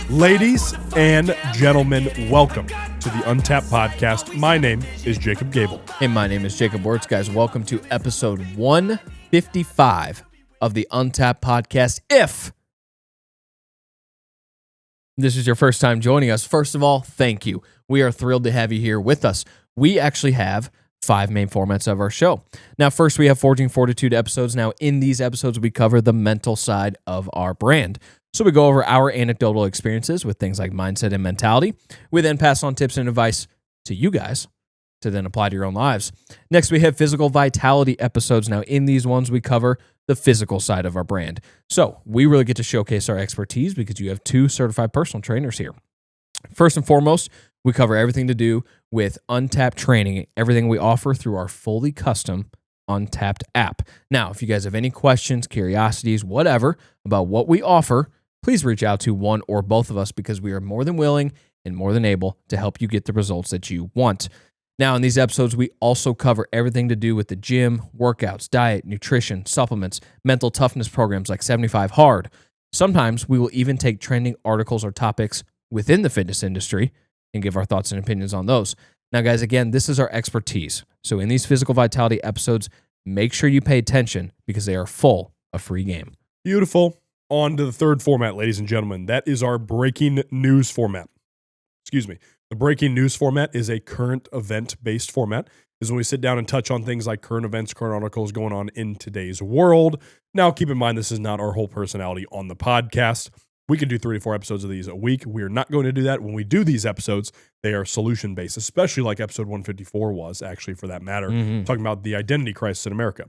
Ladies and gentlemen, welcome to the Untapped Podcast. My name is Jacob Gabel. Hey, my name is Jacob Wurtz, guys. Welcome to episode 155 of the Untapped Podcast. If this is your first time joining us, first of all, thank you. We are thrilled to have you here with us. We actually have 5 main formats of our show. Now, first, we have Forging Fortitude episodes. Now, in these episodes, we cover the mental side of our brand. So we go over our anecdotal experiences with things like mindset and mentality. We then pass on tips and advice to you guys to then apply to your own lives. Next, we have Physical Vitality episodes. Now, in these ones, we cover the physical side of our brand. So we really get to showcase our expertise because you have 2 certified personal trainers here. First and foremost, we cover everything to do with Untapped training, everything we offer through our fully custom Untapped app. Now, if you guys have any questions, curiosities, whatever about what we offer, please reach out to one or both of us because we are more than willing and more than able to help you get the results that you want. Now, in these episodes, we also cover everything to do with the gym, workouts, diet, nutrition, supplements, mental toughness programs like 75 Hard. Sometimes we will even take trending articles or topics within the fitness industry and give our thoughts and opinions on those. Now, guys, again, this is our expertise. So in these Physical Vitality episodes, make sure you pay attention because they are full of free game. Beautiful. On to the third format, ladies and gentlemen. That is our breaking news format. Excuse me. The breaking news format is a current event-based format. Is when we sit down and touch on things like current events, current articles going on in today's world. Now, keep in mind, this is not our whole personality on the podcast. We can do 3 to 4 episodes of these a week. We are not going to do that. When we do these episodes, they are solution-based, especially like episode 154 was, actually, for that matter, talking about the identity crisis in America.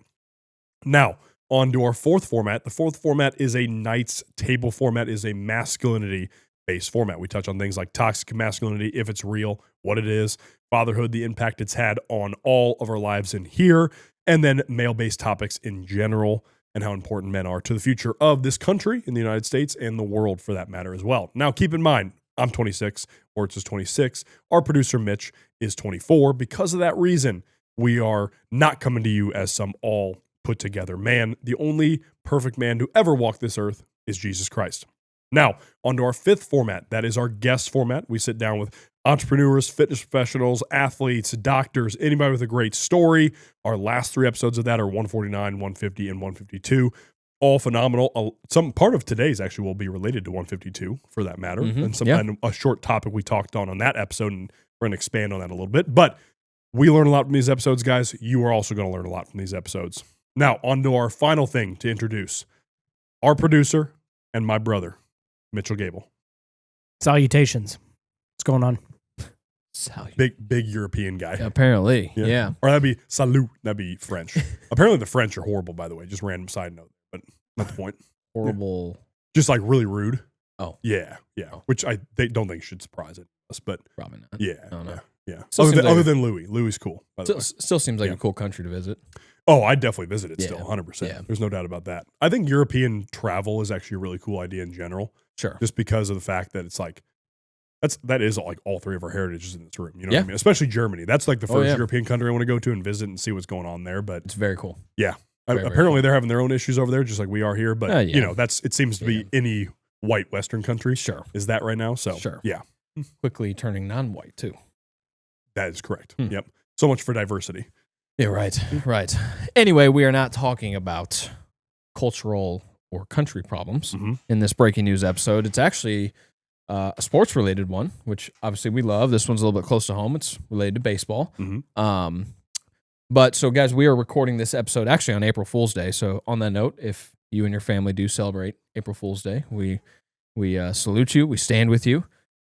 Now, on to our fourth format. The fourth format is a Knights Table format, is a masculinity-based format. We touch on things like toxic masculinity, if it's real, what it is, fatherhood, the impact it's had on all of our lives in here, and then male-based topics in general and how important men are to the future of this country in the United States and the world for that matter as well. Now, keep in mind, I'm 26, Wurtz is 26. Our producer, Mitch, is 24. Because of that reason, we are not coming to you as some all put together man. The only perfect man to ever walk this earth is Jesus Christ. Now, on to our 5th format. That is our guest format. We sit down with entrepreneurs, fitness professionals, athletes, doctors, anybody with a great story. Our last 3 episodes of that are 149, 150, and 152. All phenomenal. Some part of today's actually will be related to 152 for that matter. And a short topic we talked on that episode, and we're going to expand on that a little bit. But we learn a lot from these episodes, guys. You are also going to learn a lot from these episodes. Now, on to our final thing to introduce. Our producer and my brother, Mitchell Gabel. Salutations. What's going on? Big European guy. Apparently, yeah. Or that'd be salut. That'd be French. Apparently the French are horrible, by the way. Just random side note, but not the point. Horrible. Yeah. Just like really rude. Oh. Yeah. Oh. Which they don't think should surprise us, but probably not. Yeah. I don't know. Yeah. Other than Louis. Louis cool. Still seems like a cool country to visit. Oh, I'd definitely visit it still, 100%. Yeah. There's no doubt about that. I think European travel is actually a really cool idea in general. Sure. Just because of the fact that it's like, that is like all 3 of our heritages in this room. You know what I mean? Especially Germany. That's like the first European country I want to go to and visit and see what's going on there. But it's very cool. Yeah. Very apparently cool. They're having their own issues over there, just like we are here. But, you know, it seems to be any white Western country. Sure. Is that right now? So, sure. Yeah. Quickly turning non-white, too. That is correct. Yep. So much for diversity. Yeah, right. Anyway, we are not talking about cultural or country problems in this breaking news episode. It's actually a sports-related one, which obviously we love. This one's a little bit close to home. It's related to baseball. But so, guys, we are recording this episode actually on April Fool's Day. So on that note, if you and your family do celebrate April Fool's Day, we salute you, we stand with you,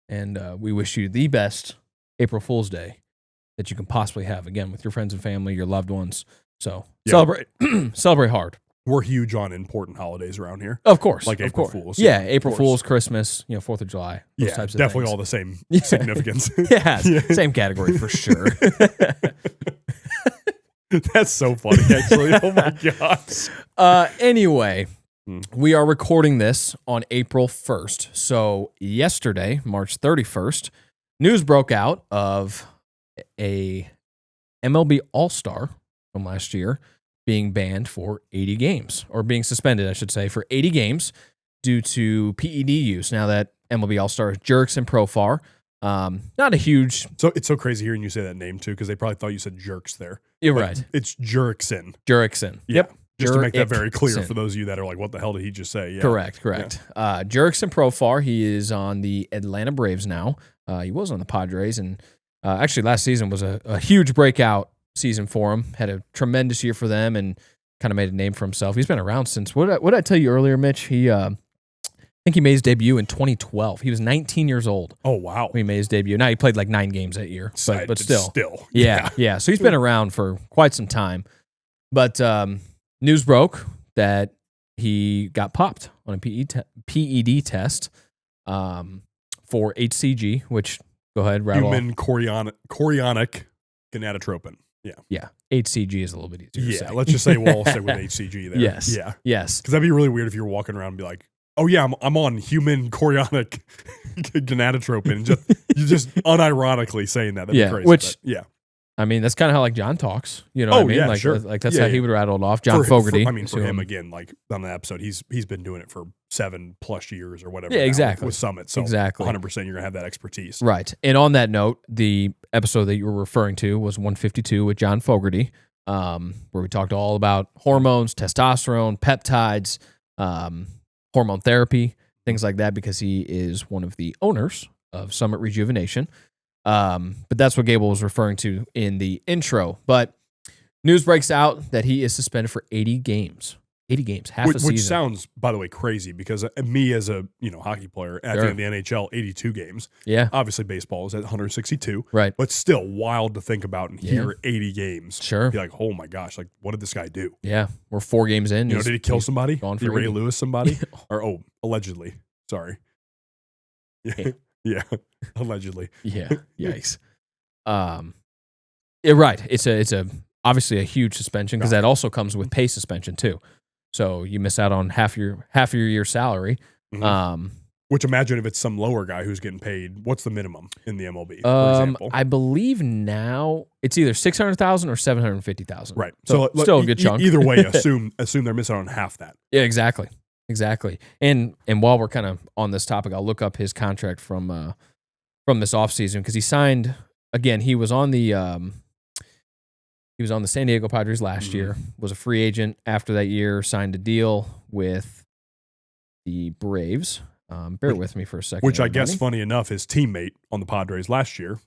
and we wish you the best April Fool's Day that you can possibly have, again, with your friends and family, your loved ones. So celebrate hard. We're huge on important holidays around here. Of course. Like April Fool's. Yeah, April Fool's, Christmas, 4th of July, those types of definitely things. all the same significance. Same category for sure. That's so funny, actually. Oh, my gosh. Anyway, we are recording this on April 1st. So yesterday, March 31st, news broke out of a MLB All-Star from last year being banned for 80 games, or being suspended, I should say, for 80 games due to PED use. Now that MLB All-Star Jurickson Profar, not a huge. So it's so crazy hearing you say that name too, because they probably thought you said jerks there. You're But right. It's Jurickson. Jurickson. Yeah. Yep. Just to make that very clear Jurickson. for those of you that are like, what the hell did he just say? Yeah. Correct. Jurickson Profar, he is on the Atlanta Braves now. He was on the Padres, and actually last season was a huge breakout season for him. Had a tremendous year for them and kind of made a name for himself. He's been around since, what did I tell you earlier, Mitch? He, I think he made his debut in 2012. He was 19 years old Oh, wow. when he made his debut. Now, he played like 9 games that year, but still. Yeah. So he's been around for quite some time. But news broke that he got popped on a PED test for HCG, which, go ahead, rattle Human chorionic gonadotropin. Yeah, HCG is a little bit easier to say. Let's just say we'll all stick with HCG there. Yes. Yeah. Yes. Because that'd be really weird if you were walking around and be like, oh, yeah, I'm on human chorionic gonadotropin. You're just unironically saying that. That'd be crazy. Which, yeah. I mean, that's kind of how like John talks. You know what I mean? Yeah, like, sure. like that's Yeah, how he would rattle it off. John For Fogarty. for him, again, like on the episode, he's been doing it for 7+ years or whatever. Yeah, now exactly. With Summit. So Exactly. 100% you're going to have that expertise. Right. And on that note, the episode that you were referring to was 152 with John Fogarty, where we talked all about hormones, testosterone, peptides, hormone therapy, things like that, because he is one of the owners of Summit Rejuvenation. But that's what Gabel was referring to in the intro. But news breaks out that he is suspended for 80 games. 80 games, half a season. Which sounds, by the way, crazy because me as a hockey player acting in the NHL, 82 games. Yeah. Obviously, baseball is at 162. Right. But still wild to think about and hear 80 games. Sure. Be like, oh my gosh, like what did this guy do? Yeah. We're 4 games in. Did he kill somebody? Gone Did he for Ray 80. Lewis somebody? Or allegedly. Sorry. Yeah. Yeah. Allegedly. Yeah. Yikes. Yeah, right. It's a obviously a huge suspension because that also comes with pay suspension too. So you miss out on half your year's salary. Mhm. Which imagine if it's some lower guy who's getting paid. What's the minimum in the MLB? For example? I believe now it's either 600,000 or 750,000. Right. So still a good chunk. Either way, assume they're missing on half that. Yeah, exactly. And while we're kind of on this topic, I'll look up his contract from this offseason because he signed again. He was on the San Diego Padres last year. Was a free agent after that year. Signed a deal with the Braves. Bear with me for a second. Which I guess, funny enough, his teammate on the Padres last year,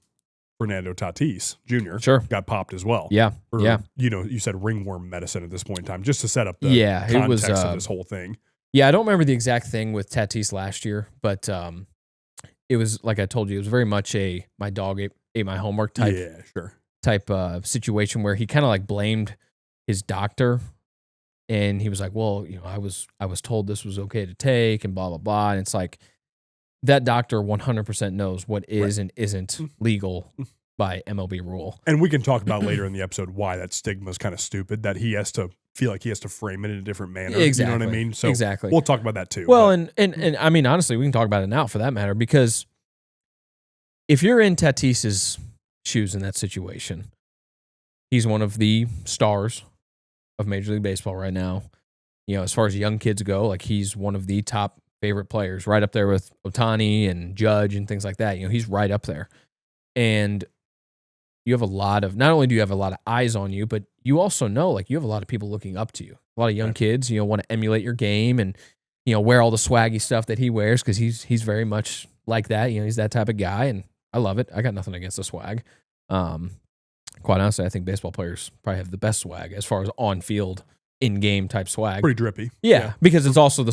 Fernando Tatis Jr., got popped as well. Yeah. You said ringworm medicine at this point in time, just to set up the context of this whole thing. Yeah, I don't remember the exact thing with Tatis last year, but it was, like I told you, it was very much my dog ate my homework type. Yeah, sure. Type situation where he kind of like blamed his doctor, and he was like, "Well, I was told this was okay to take, and blah blah blah." And it's like that doctor 100% knows what is and isn't legal by MLB rule. And we can talk about later in the episode why that stigma is kind of stupid. That he has to feel like he has to frame it in a different manner. Exactly. You know what I mean? So exactly. We'll talk about that too. Well, and I mean, honestly, we can talk about it now for that matter, because if you're in Tatis's shoes in that situation, he's one of the stars of Major League Baseball right now. As far as young kids go, like he's one of the top favorite players, right up there with Ohtani and Judge and things like that. He's right up there. And you have not only do you have a lot of eyes on you, but you also know, like, you have a lot of people looking up to you. A lot of young kids, want to emulate your game and, wear all the swaggy stuff that he wears because he's very much like that. He's that type of guy, and I love it. I got nothing against the swag. Quite honestly, I think baseball players probably have the best swag as far as on-field, in-game type swag. Pretty drippy. Yeah, because it's also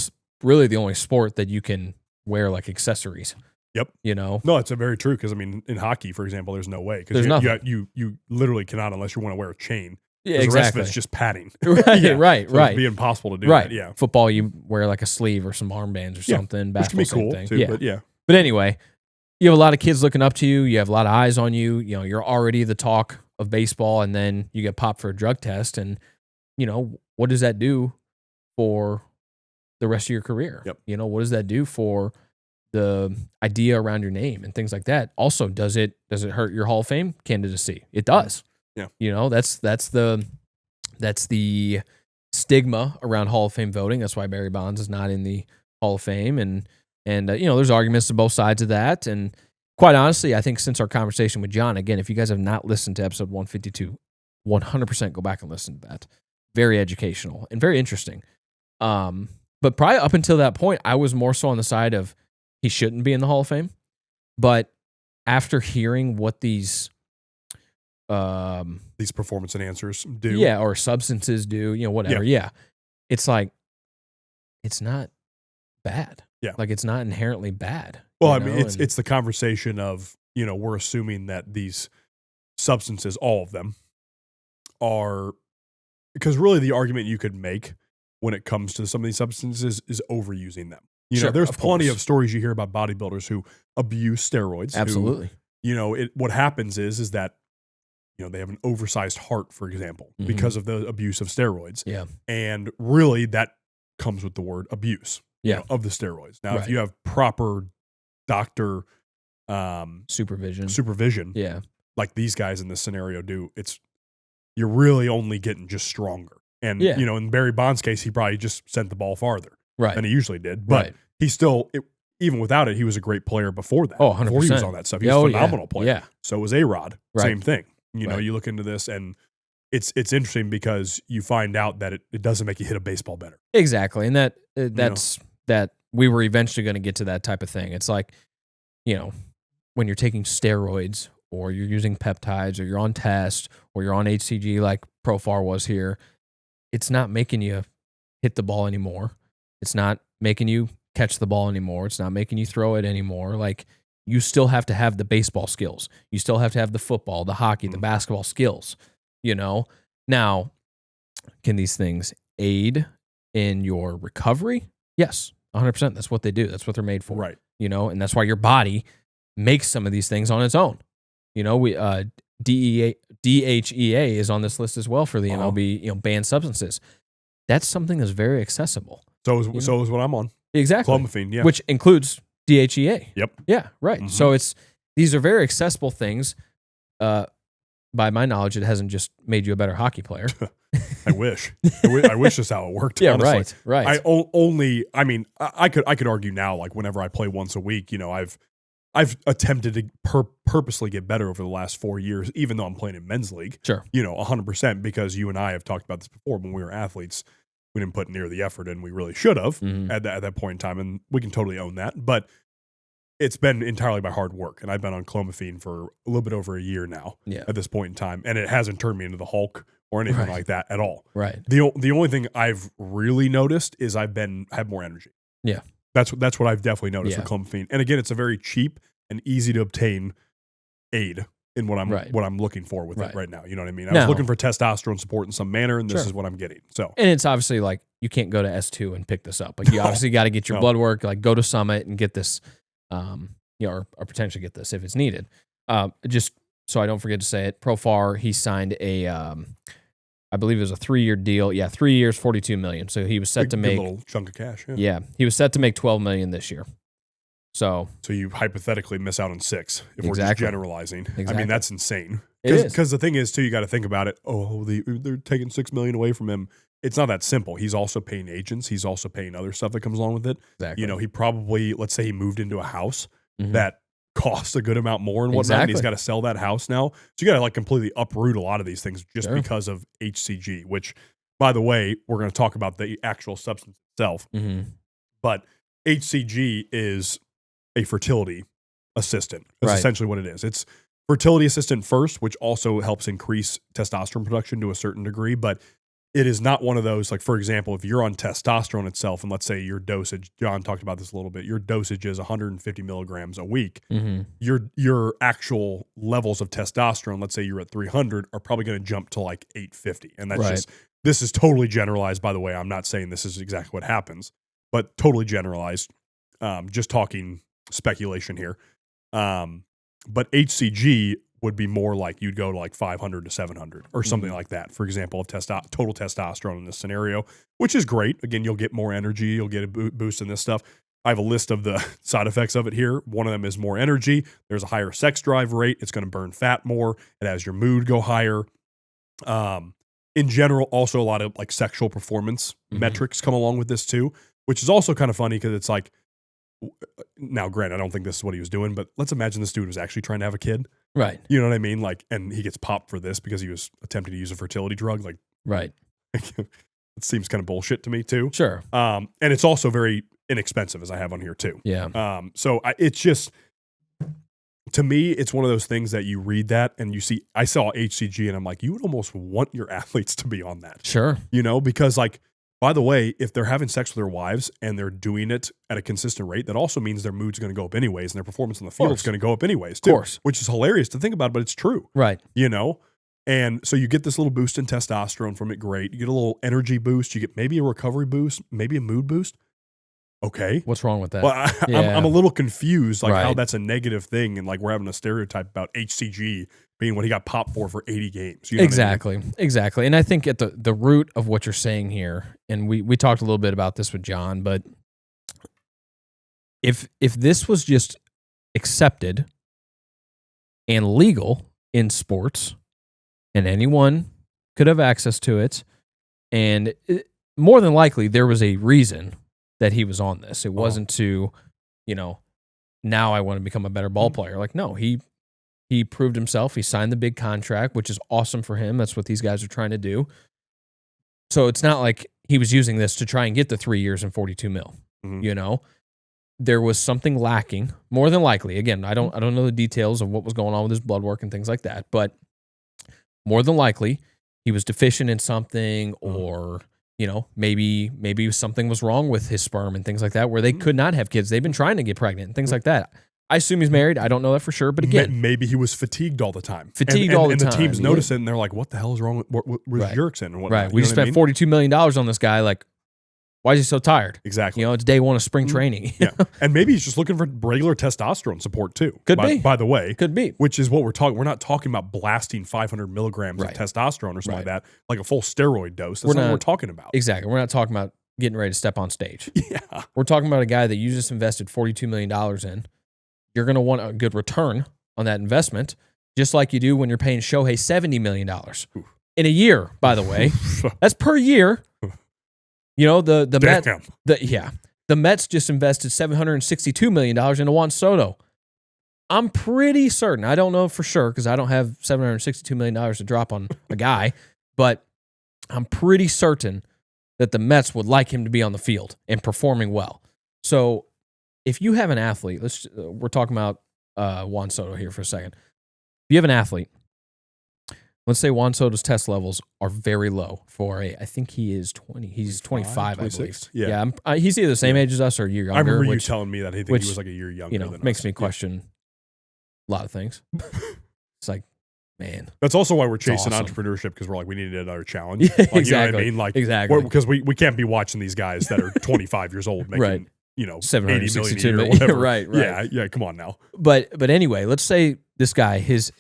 really the only sport that you can wear like accessories. Yep. No, it's very true because, I mean, in hockey, for example, there's no way. Because you literally cannot unless you want to wear a chain. Yeah, exactly. The rest of it's just padding. Right. It'd be impossible to do that. Yeah. Football, you wear like a sleeve or some armbands or something. Which can be cool thing. too. Yeah. But anyway, you have a lot of kids looking up to you. You have a lot of eyes on you. You're already the talk of baseball, and then you get popped for a drug test, and what does that do for the rest of your career? Yep. What does that do for the idea around your name and things like that? Also, does it hurt your Hall of Fame candidacy? It does. Yeah. That's the stigma around Hall of Fame voting. That's why Barry Bonds is not in the Hall of Fame, and there's arguments to both sides of that. And quite honestly, I think since our conversation with John, again, if you guys have not listened to episode 152, 100% go back and listen to that. Very educational and very interesting. But probably up until that point, I was more so on the side of he shouldn't be in the Hall of Fame. But after hearing what these performance enhancers do, or substances do, whatever, it's like it's not bad. Yeah, like it's not inherently bad. Well, I mean, it's the conversation of we're assuming that these substances, all of them, are, because really the argument you could make when it comes to some of these substances is overusing them. There's plenty of stories you hear about bodybuilders who abuse steroids. Absolutely. What happens is that, they have an oversized heart, for example, because of the abuse of steroids. Yeah. And really that comes with the word abuse of the steroids. Now, if you have proper doctor supervision, like these guys in this scenario do, you're really only getting just stronger. And, in Barry Bonds' case, he probably just sent the ball farther than he usually did. But he still, even without it, he was a great player before that. Oh, 100%. Before he was on that stuff. He was a phenomenal player. Yeah. So was A-Rod. Same thing. You look into this, and it's interesting because you find out that it doesn't make you hit a baseball better. Exactly. And that's that we were eventually going to get to that type of thing. It's like, when you're taking steroids or you're using peptides or you're on test or you're on HCG like Profar was here, it's not making you hit the ball anymore. It's not making you catch the ball anymore. It's not making you throw it anymore. Like, you still have to have the baseball skills. You still have to have the football, the hockey, the basketball skills, Now, can these things aid in your recovery? Yes, 100%. That's what they do. That's what they're made for. Right. And that's why your body makes some of these things on its own. DHEA is on this list as well for the MLB, banned substances. That's something that's very accessible. So is what I'm on. Exactly. Clomiphene, yeah. Which includes DHEA. Yep. Yeah, right. Mm-hmm. So these are very accessible things. By my knowledge, it hasn't just made you a better hockey player. I wish. I wish that's how it worked. Yeah, honestly. right. I could argue now, like whenever I play once a week, I've attempted to purposely get better over the last 4 years, even though I'm playing in men's league. Sure. 100%, because you and I have talked about this before. When we were athletes, we didn't put near the effort in we really should have at that point in time, and we can totally own that. But it's been entirely by hard work, and I've been on clomiphene for a little bit over a year now at this point in time, and it hasn't turned me into the Hulk or anything like that at all. Right. The only thing I've really noticed is have more energy. Yeah. That's what I've definitely noticed with clomiphene. And again, it's a very cheap and easy to obtain aid in what I'm looking for with it right now. You know what I mean? I was looking for testosterone support in some manner, and this is what I'm getting. So, and it's obviously like you can't go to S2 and pick this up. Like you obviously got to get your blood work. Like go to Summit and get this, or potentially get this if it's needed. Just so I don't forget to say it, Profar, he signed a, I believe it was a 3-year deal. Yeah, 3 years, $42 million. So he was set to make a little chunk of cash. Yeah, he was set to make $12 million this year. So you hypothetically miss out on 6 if we're just generalizing. Exactly. I mean, that's insane. Because the thing is, too, you got to think about it. Oh, they're taking $6 million away from him. It's not that simple. He's also paying agents. He's also paying other stuff that comes along with it. Exactly. He probably, let's say he moved into a house that costs a good amount more and whatnot. And he's got to sell that house now. So you got to like completely uproot a lot of these things just because of HCG, which, by the way, we're going to talk about the actual substance itself. But HCG is a fertility assistant. That's essentially what it is. It's fertility assistant first, which also helps increase testosterone production to a certain degree, but it is not one of those, like, for example, if you're on testosterone itself, and let's say your dosage, John talked about this a little bit, your dosage is 150 milligrams a week, your actual levels of testosterone, let's say you're at 300, are probably going to jump to like 850. And that's this is totally generalized, by the way. I'm not saying this is exactly what happens, but totally generalized. Just talking speculation here. But HCG would be more like you'd go to like 500 to 700 or something like that, for example, of total testosterone in this scenario, which is great. Again, you'll get more energy. You'll get a boost in this stuff. I have a list of the side effects of it here. One of them is more energy. There's a higher sex drive rate. It's going to burn fat more. It has your mood go higher. In general, also a lot of like sexual performance metrics come along with this too. which is also kind of funny because it's like, now, granted, I don't think this is what he was doing, but let's imagine this dude was actually trying to have a kid. Right. You know what I mean? Like, and he gets popped for this because he was attempting to use a fertility drug. Like, right. It seems kind of bullshit to me too. Sure. And it's also very inexpensive, as I have on here too. Yeah. So it's just, to me, it's one of those things that you read that and you see, I saw HCG and I'm like, you would almost want your athletes to be on that. Sure. You know, because like, by the way, if they're having sex with their wives and they're doing it at a consistent rate, that also means their mood's going to go up anyways and their performance on the field is going to go up anyways too. Of course. Which is hilarious to think about, but it's true. Right. You know? And so you get this little boost in testosterone from it, great. You get a little energy boost. You get maybe a recovery boost, maybe a mood boost. Okay. What's wrong with that? Well, I'm a little confused, like how Right. that's a negative thing, and like we're having a stereotype about HCG being what he got popped for 80 games. You know what I mean? Exactly. And I think at the root of what you're saying here, and we talked a little bit about this with John, but if this was just accepted and legal in sports, and anyone could have access to it, and more than likely there was a reason that he was on this. It wasn't to, now I want to become a better ball player. Like, no, he proved himself. He signed the big contract, which is awesome for him. That's what these guys are trying to do. So it's not like he was using this to try and get the 3 years and 42 mil. Mm-hmm. There was something lacking, more than likely. Again, I don't know the details of what was going on with his blood work and things like that, but more than likely he was deficient in something, or maybe something was wrong with his sperm and things like that, where they could not have kids. They've been trying to get pregnant and things like that. I assume he's married. I don't know that for sure, but again, maybe he was fatigued all the time. And the teams notice it, and they're like, "What the hell is wrong with Jurickson?" And whatnot. Right. We just spent $42 million on this guy. Like, why is he so tired? Exactly. It's day one of spring training. Yeah, and maybe he's just looking for regular testosterone support too. Could be. By the way, could be. Which is what we're talking. We're not talking about blasting 500 milligrams of testosterone or something like that, like a full steroid dose. That's not what we're talking about. Exactly. We're not talking about getting ready to step on stage. Yeah. We're talking about a guy that you just invested $42 million in. You're going to want a good return on that investment, just like you do when you're paying Shohei $70 million in a year, by the way. That's per year. The Mets just invested $762 million into Juan Soto. I'm pretty certain, I don't know for sure because I don't have $762 million to drop on a guy, but I'm pretty certain that the Mets would like him to be on the field and performing well. So if you have an athlete, we're talking about Juan Soto here for a second. If you have an athlete, let's say Juan Soto's test levels are very low for I think he is 20. He's 25, 26? I believe. Yeah. He's either the same age as us or a year younger. I remember you telling me that he was like a year younger than makes us. Me question a lot of things. It's like, man. That's also why we're chasing entrepreneurship, because we're like, we need another challenge. Yeah, like, exactly. You know what I mean? Like, exactly. Because we can't be watching these guys that are 25 years old making, right. 80 million a year or million. whatever. Right. Yeah, come on now. But anyway, let's say this guy, his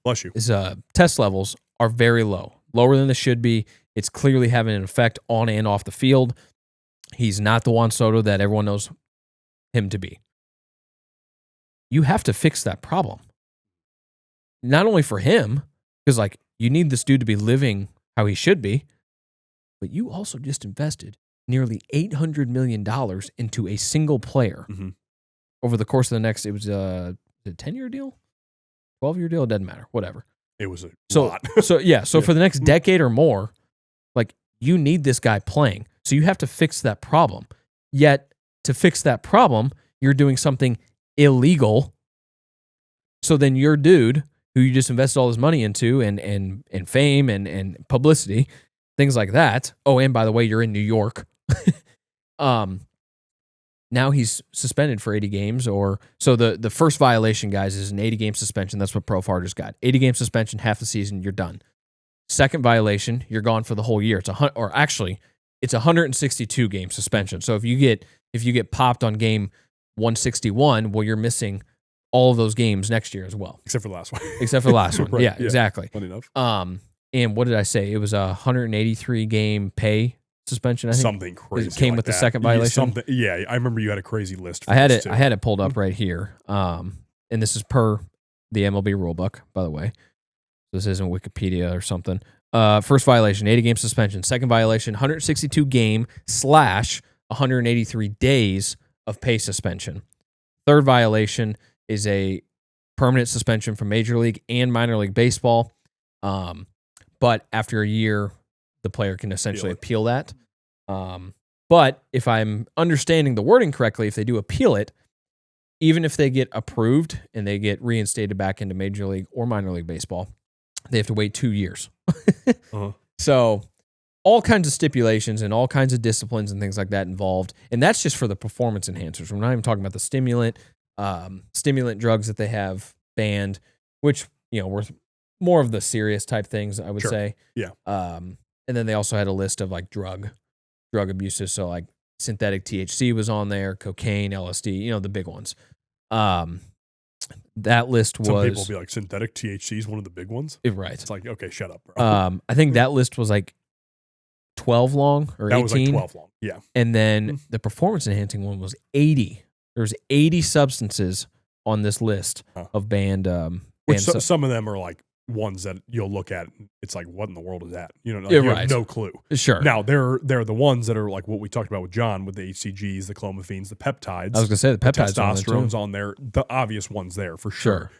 Bless you. His test levels are very low, lower than they should be. It's clearly having an effect on and off the field. He's not the Juan Soto that everyone knows him to be. You have to fix that problem. Not only for him, because you need this dude to be living how he should be, but you also just invested nearly $800 million into a single player over the course of the next, it was a 10-year deal? 12-year deal? It doesn't matter. Whatever. It was a lot. So for the next decade or more, you need this guy playing. So you have to fix that problem. Yet, to fix that problem, you're doing something illegal. So then your dude, who you just invested all his money into and fame and publicity, things like that. Oh, and by the way, you're in New York. Now he's suspended for 80 games. So the first violation, guys, is an 80-game suspension. That's what Profar just got. 80-game suspension, half the season, you're done. Second violation, you're gone for the whole year. It's a 162-game suspension. So if you get popped on game 161, well, you're missing all of those games next year as well. Except for the last one. Right, yeah, exactly. Funny enough. And what did I say? It was a 183-game pay suspension, I think. Something crazy. It came with the second violation. Yeah, I remember you had a crazy list. I had it pulled up right here. And this is per the MLB rulebook, by the way. This isn't Wikipedia or something. First violation, 80-game suspension. Second violation, 162-game / 183 days of pay suspension. Third violation is a permanent suspension from Major League and Minor League Baseball. But after a year, the player can essentially appeal that. But if I'm understanding the wording correctly, if they do appeal it, even if they get approved and they get reinstated back into Major League or Minor League Baseball, they have to wait 2 years. So all kinds of stipulations and all kinds of disciplines and things like that involved. And that's just for the performance enhancers. We're not even talking about the stimulant drugs that they have banned, which, were more of the serious type things, I would say. Yeah. And then they also had a list of like drug abuses. So like synthetic THC was on there, cocaine, LSD, the big ones. That list was... Some people will be like, synthetic THC is one of the big ones? Right. It's like, okay, shut up, bro. I think that list was like 12 long or 18. That was like 12 long, yeah. And then the performance-enhancing one was 80. There's 80 substances on this list of banned... some of them are like ones that you'll look at, it's like, what in the world is that? You have no clue. Sure. Now, they're the ones that are like what we talked about with John, with the HCGs, the clomiphene, the peptides. I was going to say the peptides. Testosterone's on there. The obvious ones there, for sure,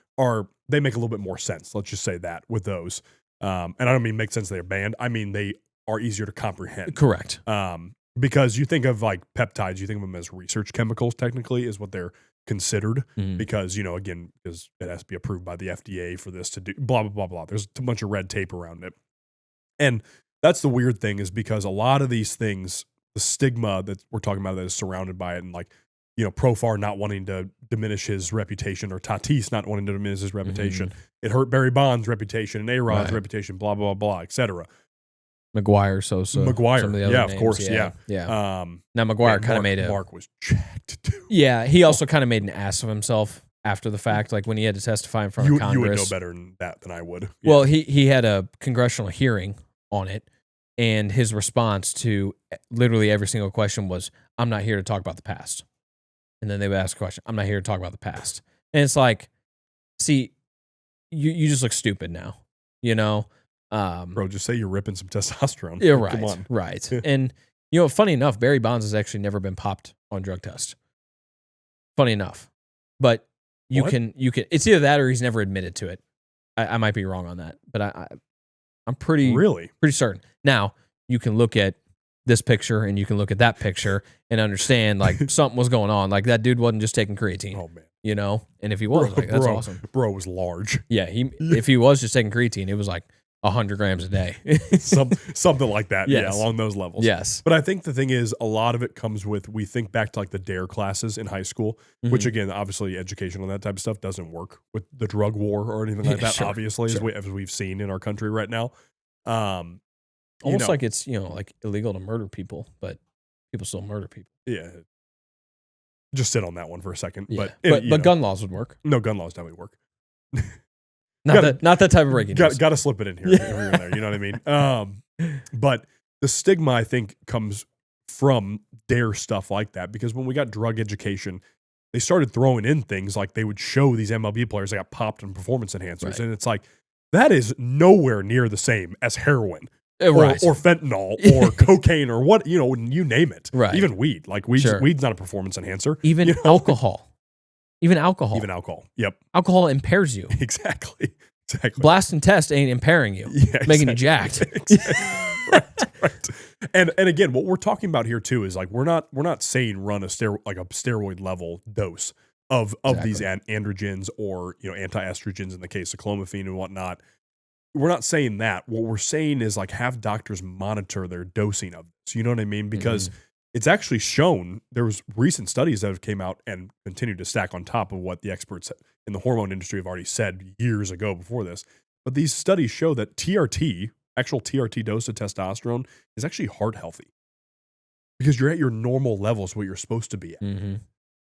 they make a little bit more sense. Let's just say that with those. And I don't mean make sense they're banned. I mean they are easier to comprehend. Correct. Because you think of like peptides, you think of them as research chemicals, technically, is what they're considered, because again, because it has to be approved by the FDA for this to do blah blah blah blah. There's a bunch of red tape around it, and that's the weird thing, is because a lot of these things, the stigma that we're talking about that is surrounded by it, and like Profar not wanting to diminish his reputation, or Tatis not wanting to diminish his reputation, it hurt Barry Bonds' reputation and A-Rod's reputation, blah blah blah, etc. McGuire, Sosa, McGuire, some of the other names. Of course, yeah. Now McGuire kind of made Mark was jacked too. Yeah, he also kind of made an ass of himself after the fact, like when he had to testify in front of Congress. You would know better than that than I would. Yeah. Well, he had a congressional hearing on it, and his response to literally every single question was, "I'm not here to talk about the past." And then they would ask a question, "I'm not here to talk about the past." And it's like, see, you just look stupid now, Bro, just say you're ripping some testosterone. Yeah, right. Come on. Right. And funny enough, Barry Bonds has actually never been popped on drug test. Funny enough. But you can it's either that or he's never admitted to it. I might be wrong on that, but I'm pretty certain. Now, you can look at this picture and you can look at that picture and understand like something was going on. Like that dude wasn't just taking creatine. Oh man. And if he was, that's awesome. Bro was large. Yeah, if he was just taking creatine, it was like 100 grams a day. something like that. Yes. Yeah, along those levels. Yes. But I think the thing is, a lot of it comes with, we think back to like the DARE classes in high school, which again, obviously education on that type of stuff doesn't work with the drug war or anything like that, obviously, as we've seen in our country right now. Almost like it's, like illegal to murder people, but people still murder people. Yeah. Just sit on that one for a second. Yeah. But gun laws would work. No, gun laws definitely work. Not that type of breaking news. Got to slip it in here. Every there, you know what I mean? But the stigma, I think, comes from DARE stuff like that, because when we got drug education, they started throwing in things like they would show these MLB players that got popped in performance enhancers. Right. And it's like, that is nowhere near the same as heroin. Right. Or fentanyl or cocaine or what, you name it. Right. Even weed. Like weed's not a performance enhancer. Even alcohol. Even alcohol. Yep. Alcohol impairs you. Exactly. Blast and test ain't impairing you. Yeah, making you jacked. Exactly. right. And again, what we're talking about here too is like we're not saying run a steroid level dose of these androgens or anti-estrogens in the case of clomiphene and whatnot. We're not saying that. What we're saying is like have doctors monitor their dosing of this. You know what I mean? Because it's actually shown, there was recent studies that have came out and continue to stack on top of what the experts in the hormone industry have already said years ago before this. But these studies show that actual TRT dose of testosterone is actually heart healthy, because you're at your normal levels, what you're supposed to be at. Mm-hmm.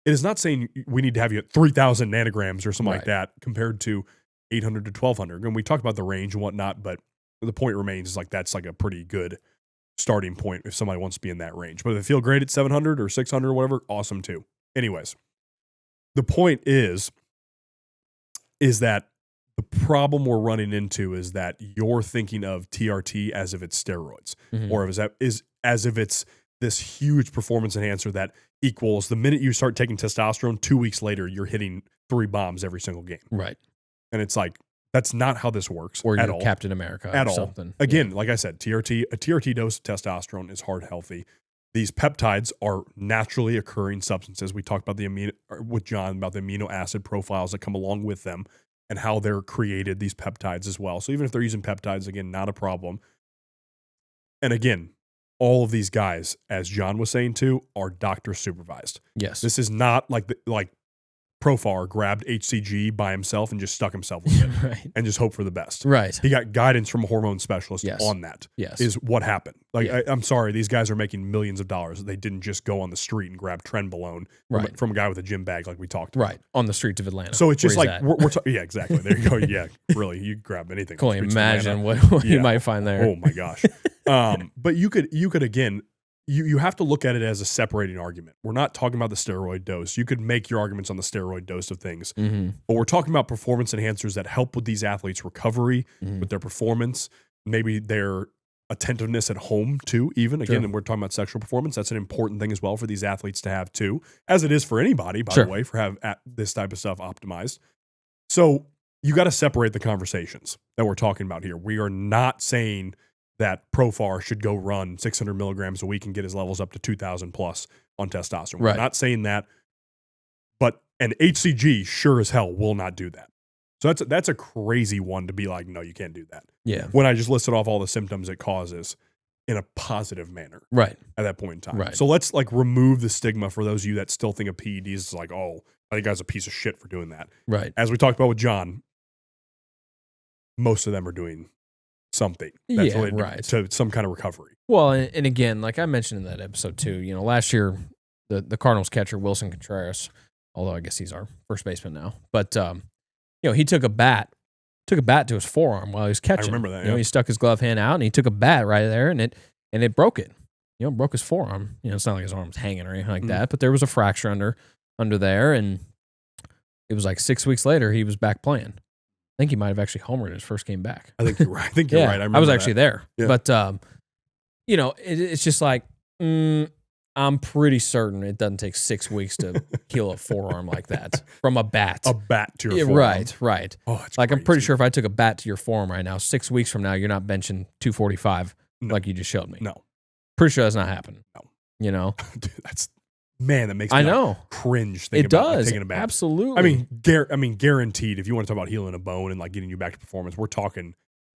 It is not saying we need to have you at 3,000 nanograms or something like that compared to 800 to 1,200. And we talked about the range and whatnot, but the point remains is like that's like a pretty good starting point if somebody wants to be in that range. But if they feel great at 700 or 600 or whatever, awesome too. Anyways, the point is that the problem we're running into is that you're thinking of TRT as if it's steroids, or as if it's this huge performance enhancer that equals the minute you start taking testosterone, 2 weeks later, you're hitting 3 bombs every single game. Right. And it's like, that's not how this works Or at you're all. Captain America At or all. something. Again, like I said, a TRT dose of testosterone is heart healthy. These peptides are naturally occurring substances. We talked about with John about the amino acid profiles that come along with them and how they're created, these peptides as well. So even if they're using peptides, again, not a problem. And again, all of these guys, as John was saying too, are doctor supervised. Yes. This is not like Profar grabbed HCG by himself and just stuck himself with it Right. and just hope for the best. Right. He got guidance from a hormone specialist Yes. on that. Yes. Is what happened. Like, Yeah. I'm sorry, these guys are making millions of dollars. They didn't just go on the street and grab Trenbolone Right. from a guy with a gym bag like we talked about. Right. On the streets of Atlanta. So it's just where like, he's at. yeah, exactly. There you go. Yeah, really. You grab anything. Can on the only streets of imagine Atlanta. what you Yeah. might find there. Oh my gosh. But you could again, you have to look at it as a separating argument. We're not talking about the steroid dose. You could make your arguments on the steroid dose of things, but we're talking about performance enhancers that help with these athletes' recovery, with their performance, maybe their attentiveness at home too, even. Again, Sure. and we're talking about sexual performance. That's an important thing as well for these athletes to have too, as it is for anybody, by Sure. the way, for have this type of stuff optimized. So you got to separate the conversations that we're talking about here. We are not saying that Profar should go run 600 milligrams a week and get his levels up to 2,000 plus on testosterone. Right. We're not saying that, but an HCG sure as hell will not do that. So that's a crazy one to be like, no, you can't do that. Yeah. When I just listed off all the symptoms it causes in a positive manner Right. at that point in time. Right. So let's like remove the stigma for those of you that still think of PEDs is like, oh, I think guy's a piece of shit for doing that. Right. As we talked about with John, most of them are doing something that's Yeah, related right. to some kind of recovery. Well, and again, like I mentioned in that episode too, last year the Cardinals catcher Wilson Contreras, although I guess he's our first baseman now, but he took a bat to his forearm while he was catching. I remember that. Yeah. He stuck his glove hand out and he took a bat right there and it broke it. Broke his forearm. It's not like his arm was hanging or anything like that, but there was a fracture under there, and it was like 6 weeks later he was back playing. I think he might have actually homered his first game back. I think you're right. I think you're right. I was actually there. Yeah. But, it's just like, I'm pretty certain it doesn't take 6 weeks to heal a forearm like that from a bat. A bat to your Yeah, forearm. right. Oh, it's Like, I'm crazy. pretty sure if I took a bat to your forearm right now, 6 weeks from now, you're not benching 245 No. like you just showed me. No. Pretty sure that's not happening. No. Dude, that makes me I know. cringe It thinking about like, does. taking a bat. Absolutely. I mean, guaranteed, if you want to talk about healing a bone and like getting you back to performance, we're talking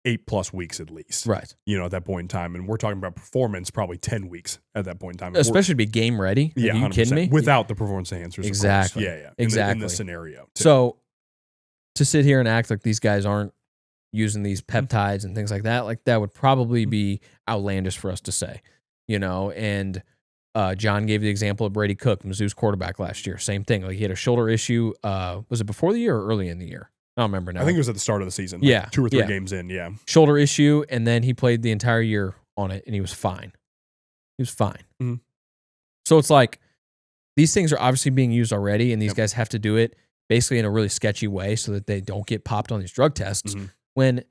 8+ weeks at least. Right. At that point in time. And we're talking about performance probably 10 weeks at that point in time. Especially to be game ready. Yeah, Are you 100%. kidding me? Without the performance enhancers. Of Exactly. course. Yeah. Exactly. In this scenario. Too. So to sit here and act like these guys aren't using these peptides and things like that would probably be outlandish for us to say, and John gave the example of Brady Cook, Mizzou's quarterback last year. Same thing. Like he had a shoulder issue. Was it before the year or early in the year? I don't remember now. I think it was at the start of the season. Yeah. 2 or 3 Yeah. games in. Yeah. Shoulder issue, and then he played the entire year on it, and he was fine. Mhm. So it's like these things are obviously being used already, and these guys have to do it basically in a really sketchy way so that they don't get popped on these drug tests when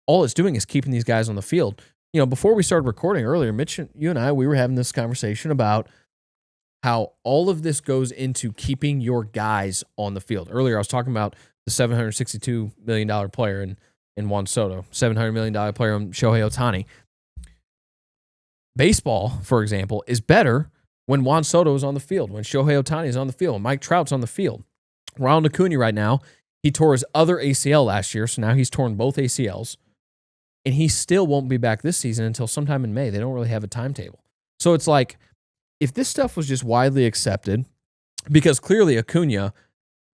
all it's doing is keeping these guys on the field. Before we started recording earlier, Mitch, you and I, we were having this conversation about how all of this goes into keeping your guys on the field. Earlier, I was talking about the $762 million player in Juan Soto, $700 million player in Shohei Ohtani. Baseball, for example, is better when Juan Soto is on the field, when Shohei Ohtani is on the field, when Mike Trout's on the field. Ronald Acuna right now, he tore his other ACL last year, so now he's torn both ACLs, and he still won't be back this season until sometime in May. They don't really have a timetable. So it's like, if this stuff was just widely accepted, because clearly Acuna,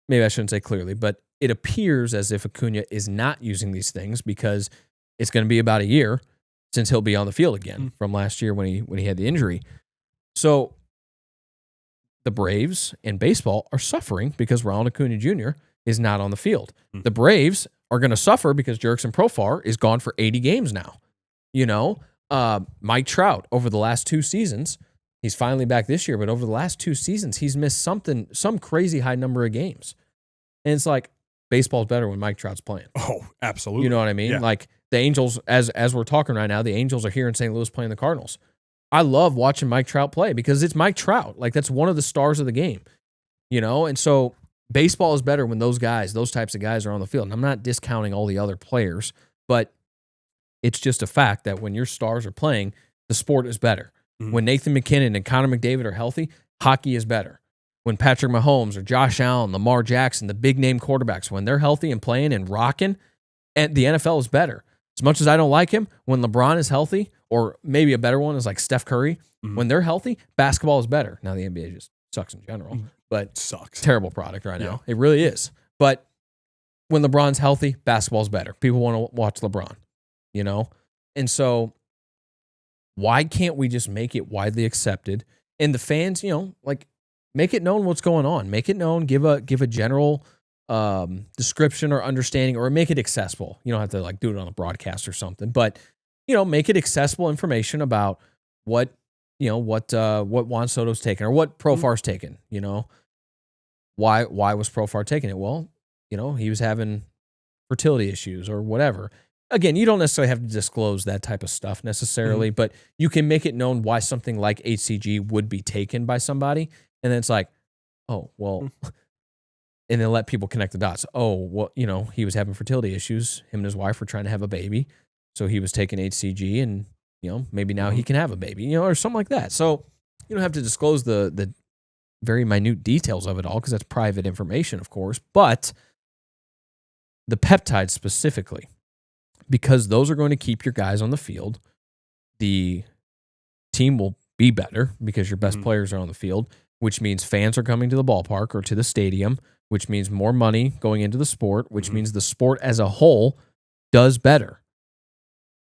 maybe I shouldn't say clearly, but it appears as if Acuna is not using these things because it's going to be about a year since he'll be on the field again from last year when he had the injury. So the Braves and baseball are suffering because Ronald Acuna Jr. is not on the field. The Braves are going to suffer because Jurickson Profar is gone for 80 games now. Mike Trout over the last 2 seasons, he's finally back this year, but over the last 2 seasons, he's missed some crazy high number of games. And it's like, baseball's better when Mike Trout's playing. Oh, absolutely. You know what I mean? Yeah. Like the Angels, as we're talking right now, the Angels are here in St. Louis playing the Cardinals. I love watching Mike Trout play because it's Mike Trout. Like, that's one of the stars of the game, And so baseball is better when those types of guys are on the field. And I'm not discounting all the other players, but it's just a fact that when your stars are playing, the sport is better. Mm-hmm. When Nathan McKinnon and Connor McDavid are healthy, hockey is better. When Patrick Mahomes or Josh Allen, Lamar Jackson, the big name quarterbacks, when they're healthy and playing and rocking, and the NFL is better. As much as I don't like him, when LeBron is healthy, or maybe a better one is like Steph Curry, when they're healthy, basketball is better. Now the NBA just sucks in general, but sucks. Terrible product right now. It really is. But when LeBron's healthy, basketball's better. People want to watch LeBron, And so why can't we just make it widely accepted? And the fans, make it known what's going on. Make it known, give a general description or understanding, or make it accessible. You don't have to do it on a broadcast or something, but make it accessible information about what Juan Soto's taken or what Profar's taken. Why was Profar taking it? Well, he was having fertility issues or whatever. Again, you don't necessarily have to disclose that type of stuff necessarily, but you can make it known why something like HCG would be taken by somebody, and then it's like, oh well. And then let people connect the dots. Oh, well, he was having fertility issues. Him and his wife were trying to have a baby. So he was taking HCG and, maybe now he can have a baby, or something like that. So you don't have to disclose the very minute details of it all because that's private information, of course. But the peptides specifically, because those are going to keep your guys on the field, the team will be better because your best players are on the field, which means fans are coming to the ballpark or to the stadium, which means more money going into the sport, which means the sport as a whole does better.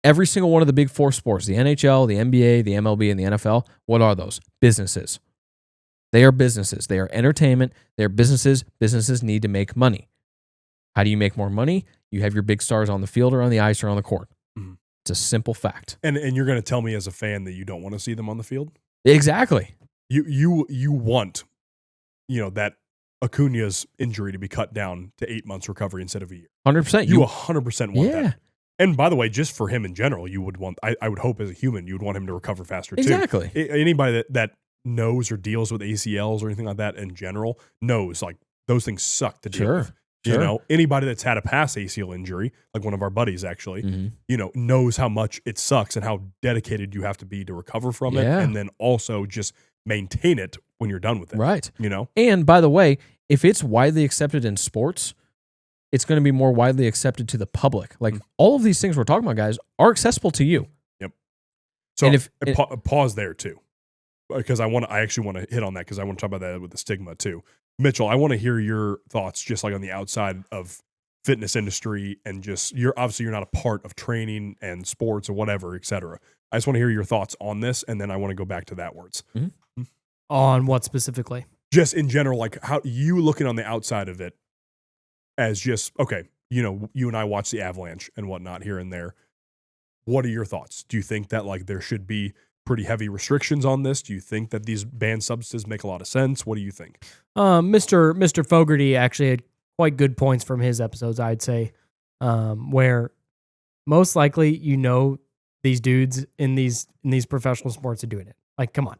Every single one of the big four sports, the NHL, the NBA, the MLB, and the NFL, what are those? Businesses. They are businesses. They are entertainment. They are businesses. Businesses need to make money. How do you make more money? You have your big stars on the field or on the ice or on the court. It's a simple fact. And you're going to tell me as a fan that you don't want to see them on the field? Exactly. You want, that Acuna's injury to be cut down to 8 months recovery instead of a year. 100%. You 100% want that. And by the way, just for him in general, you would want, I would hope as a human, you would want him to recover faster too. Exactly. Anybody that knows or deals with ACLs or anything like that in general knows those things suck to deal with. Sure. Anybody that's had a past ACL injury, like one of our buddies actually, knows how much it sucks and how dedicated you have to be to recover from it. And then also just maintain it when you're done with it. Right. And by the way, if it's widely accepted in sports, it's going to be more widely accepted to the public. All of these things we're talking about, guys, are accessible to you. Yep. So pause there too, because I actually want to hit on that because I want to talk about that with the stigma too. Mitchell, I want to hear your thoughts just on the outside of fitness industry and just you're not a part of training and sports or whatever, et cetera. I just want to hear your thoughts on this, and then I want to go back to that words. On what specifically? Just in general, how you looking on the outside of it as just, okay, you and I watch the Avalanche and whatnot here and there. What are your thoughts? Do you think that there should be pretty heavy restrictions on this? Do you think that these banned substances make a lot of sense? What do you think? Mr. Fogarty actually had quite good points from his episodes, I'd say, where most likely, these dudes in these professional sports are doing it. Come on.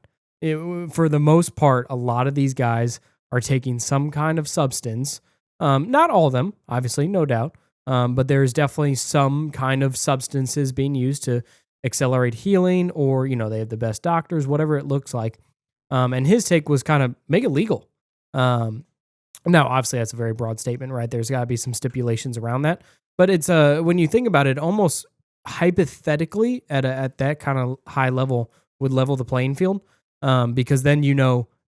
For the most part, a lot of these guys are taking some kind of substance. Not all of them, obviously, no doubt. But there's definitely some kind of substances being used to accelerate healing, or, they have the best doctors, whatever it looks like. And his take was kind of make it legal. Now, obviously, that's a very broad statement, right? There's got to be some stipulations around that. But it's when you think about it, almost hypothetically at that kind of high level would level the playing field, because then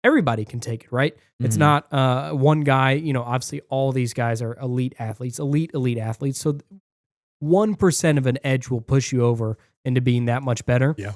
everybody can take it, right? It's not one guy. Obviously, all these guys are elite athletes. So 1% of an edge will push you over into being that much better. Yeah.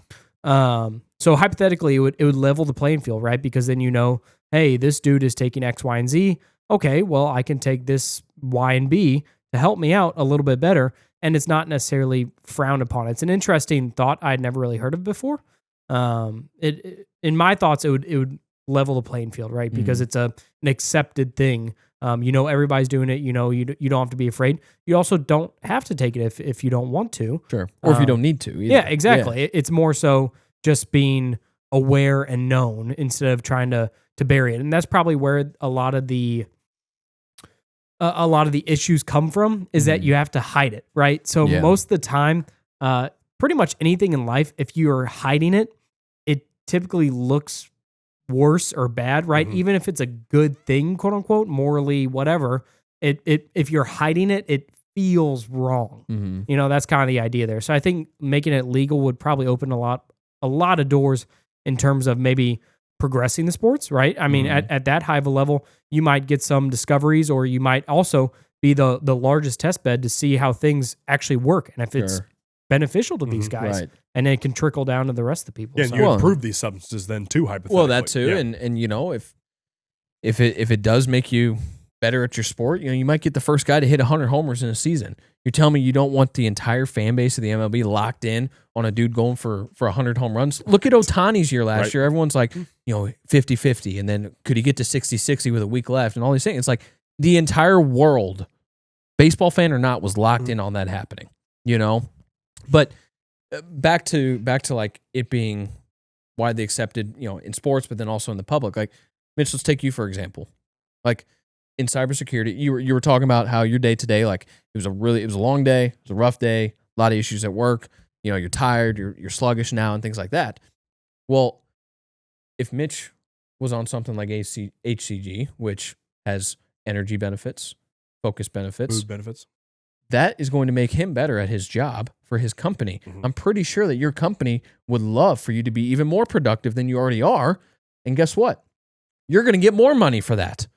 So hypothetically, it would level the playing field, right? Because then hey, this dude is taking X, Y, and Z. Okay, well, I can take this Y and B to help me out a little bit better, and it's not necessarily frowned upon. It's an interesting thought I'd never really heard of before. In my thoughts, it would level the playing field, right? Because it's an accepted thing. Everybody's doing it. You don't have to be afraid. You also don't have to take it if you don't want to. Sure. Or if you don't need to either. Yeah, exactly. Yeah. It's more so just being aware and known instead of trying to bury it. And that's probably where a lot of the issues come from, is that you have to hide it, right? So most of the time, pretty much anything in life, if you're hiding it, it typically looks worse or bad, right? Even if it's a good thing, quote unquote, morally, whatever, if you're hiding it, it feels wrong. You know, that's kind of the idea there. So I think making it legal would probably open a lot of doors in terms of maybe progressing the sports, right? I mean, at that high of a level, you might get some discoveries, or you might also be the largest test bed to see how things actually work, and if it's beneficial to these guys, and it can trickle down to the rest of the people. Yeah, and you improve these substances then too, hypothetically. Well, that too, and you know, if it does make you better at your sport, you know, you might get the first guy to hit 100 homers in a season. You're telling me you don't want the entire fan base of the MLB locked in on a dude going for 100 home runs? Look at Ohtani's year last year. Everyone's like, you know, 50-50, and then could he get to 60-60 with a week left, and all these things. It's like the entire world, baseball fan or not, was locked in on that happening, you know? But back to like it being widely accepted, you know, in sports, but then also in the public. Like, Mitch, let's take you for example. Like, in cybersecurity, you were talking about how your day to day, like it was a long day, it was a rough day, a lot of issues at work. You know, you're tired, you're sluggish now, and things like that. Well, if Mitch was on something like HCG, which has energy benefits, focus benefits, food benefits, that is going to make him better at his job for his company. I'm pretty sure that your company would love for you to be even more productive than you already are. And guess what? You're going to get more money for that.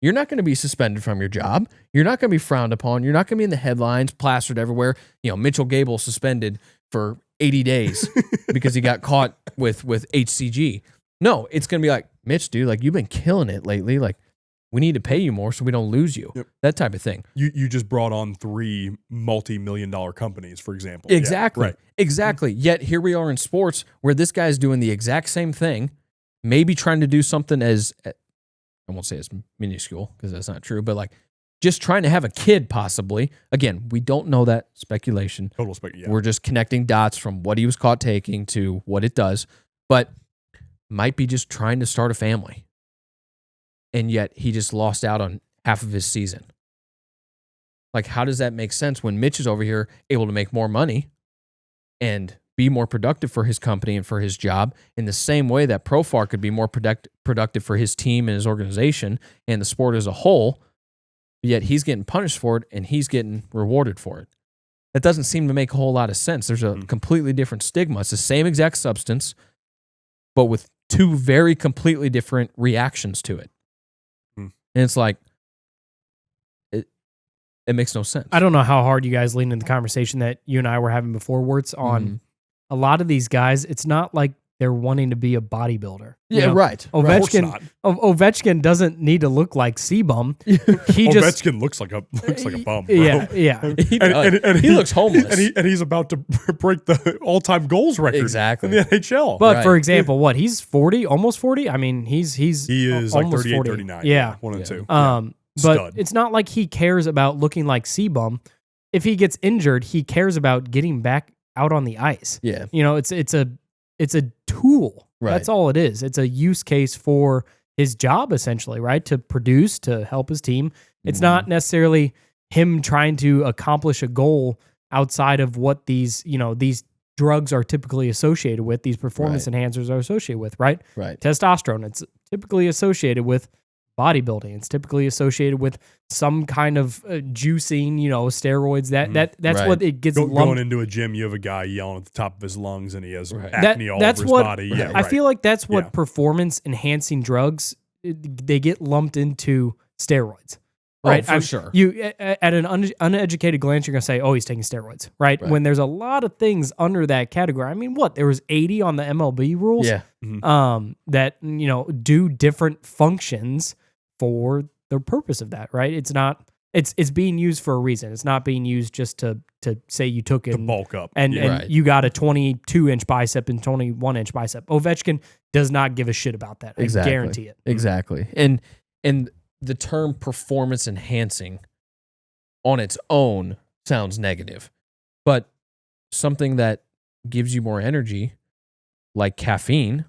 You're not going to be suspended from your job. You're not going to be frowned upon. You're not going to be in the headlines, plastered everywhere. You know, Mitchell Gabel suspended for 80 days because he got caught with HCG. No, it's going to be like, Mitch, dude, like, you've been killing it lately. Like, we need to pay you more so we don't lose you. Yep. That type of thing. You just brought on 3 multi-million-dollar companies, for example. Exactly. Yeah, right. Exactly. Yet here we are in sports where this guy's doing the exact same thing, maybe trying to do something as, I won't say it's minuscule because that's not true, but like just trying to have a kid possibly. Again, we don't know that, speculation. Total speculation. We're just connecting dots from what he was caught taking to what it does, but might be just trying to start a family. And yet he just lost out on half of his season. Like, how does that make sense when Mitch is over here able to make more money and be more productive for his company and for his job in the same way that Profar could be more productive for his team and his organization and the sport as a whole, yet he's getting punished for it and he's getting rewarded for it? That doesn't seem to make a whole lot of sense. There's a completely different stigma. It's the same exact substance, but with 2 very completely different reactions to it. And it's like, it makes no sense. I don't know how hard you guys lean in the conversation that you and I were having before, Wurtz, on a lot of these guys. It's not like they're wanting to be a bodybuilder. Yeah, you know? right. Ovechkin doesn't need to look like C-Bum. Ovechkin looks like a bum, bro. Yeah. And he looks homeless. And he's about to break the all-time goals record in the NHL. But for example, he's 40, almost 40? I mean, he is like 38, 40. 39. Yeah. 1 and 2. But Stud. it's not like he cares about looking like C-Bum. If he gets injured, he cares about getting back out on the ice. Yeah. You know, it's a tool. Right. That's all it is. It's a use case for his job, essentially, right? To produce, to help his team. It's not necessarily him trying to accomplish a goal outside of what these drugs are typically associated with, these performance enhancers are associated with, right? Right. Testosterone, it's typically associated with bodybuilding. It's typically associated with some kind of juicing, steroids. That's what it gets lumped. Going into a gym, you have a guy yelling at the top of his lungs, and he has acne all over his body. Yeah, I feel like that's what performance enhancing drugs, they get lumped into steroids. Right, for sure. You at an uneducated glance, you're gonna say, "Oh, he's taking steroids," right? When there's a lot of things under that category. I mean, there was 80 on the MLB rules, that do different functions for the purpose of that, right? It's not. It's being used for a reason. It's not being used just to say you took it to bulk up and you got a 22-inch bicep and 21-inch bicep. Ovechkin does not give a shit about that. Exactly. I guarantee it. Exactly, and the term performance enhancing on its own sounds negative, but something that gives you more energy, like caffeine,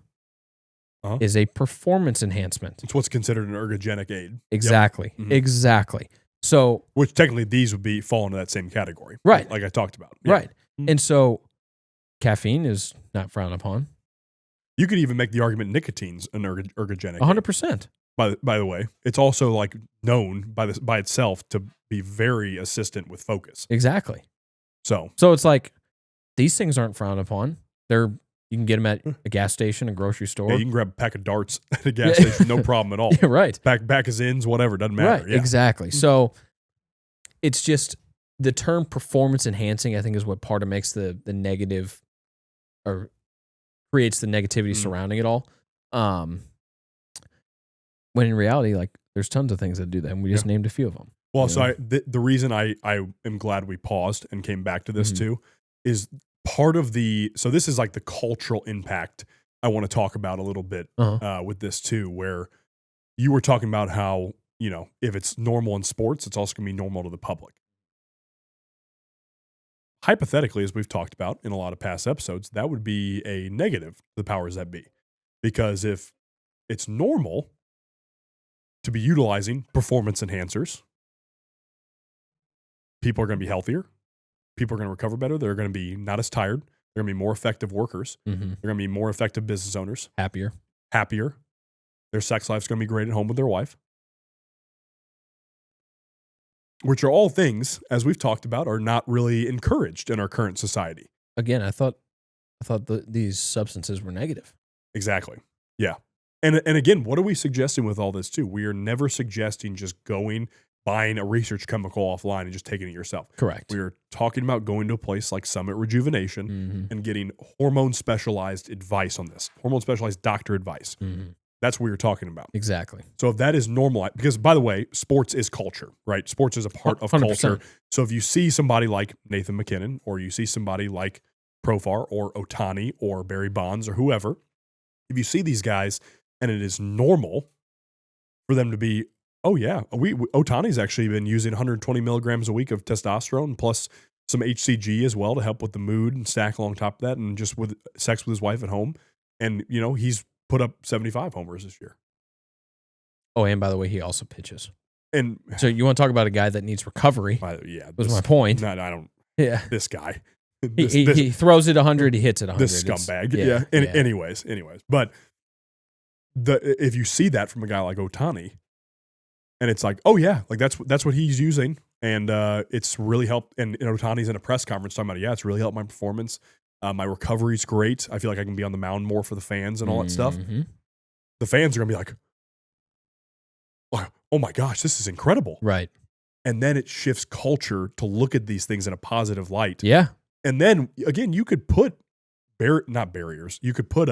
is a performance enhancement. It's what's considered an ergogenic aid. Exactly. Yep. Exactly. So, which technically these would fall into that same category. Right. Like I talked about. Yeah. Right. And so caffeine is not frowned upon. You could even make the argument nicotine's an ergogenic. 100%. Aid. By the way, it's also like known by itself to be very assistant with focus. Exactly. So it's like these things aren't frowned upon. You can get them at a gas station, a grocery store. Yeah, you can grab a pack of darts at a gas station, no problem at all. Yeah, right. Back of Zins, whatever, doesn't matter. Right, yeah. exactly. So it's just the term performance enhancing, I think, is what part of makes the negative or creates the negativity surrounding it all. When in reality, like there's tons of things that do that, and we just named a few of them. Well, so the reason I am glad we paused and came back to this too is part of so this is like the cultural impact I want to talk about a little bit with this too, where you were talking about how, if it's normal in sports, it's also going to be normal to the public. Hypothetically, as we've talked about in a lot of past episodes, that would be a negative to the powers that be. Because if it's normal to be utilizing performance enhancers, people are going to be healthier. People are going to recover better. They're going to be not as tired. They're going to be more effective workers. They're going to be more effective business owners. Happier. Their sex life's going to be great at home with their wife. Which are all things, as we've talked about, are not really encouraged in our current society. Again, I thought these substances were negative. Exactly. Yeah. And again, what are we suggesting with all this too? We are never suggesting just buying a research chemical offline and just taking it yourself. Correct. We are talking about going to a place like Summit Rejuvenation and getting hormone specialized advice on this, hormone specialized doctor advice. That's what we were talking about. Exactly. So if that is normal, because by the way, sports is culture, right? Sports is a part of 100%. Culture. So if you see somebody like Nathan McKinnon, or you see somebody like Profar or Ohtani or Barry Bonds or whoever, if you see these guys and it is normal for them to be, oh yeah, Ohtani's actually been using 120 milligrams a week of testosterone plus some HCG as well to help with the mood and stack along top of that, and just with sex with his wife at home. And, he's put up 75 homers this year. Oh, and by the way, he also pitches. And so you want to talk about a guy that needs recovery? Yeah, was my point. No, I don't. Yeah, this guy. He throws it 100, he hits it 100. This scumbag. Yeah. Anyways, but if you see that from a guy like Ohtani, and it's like, oh yeah, like that's what he's using, and it's really helped. And Ohtani's in a press conference talking about, it's really helped my performance. My recovery's great. I feel like I can be on the mound more for the fans and all that stuff. The fans are going to be like, oh my gosh, this is incredible. Right. And then it shifts culture to look at these things in a positive light. Yeah. And then, again, you could put, not barriers, you could put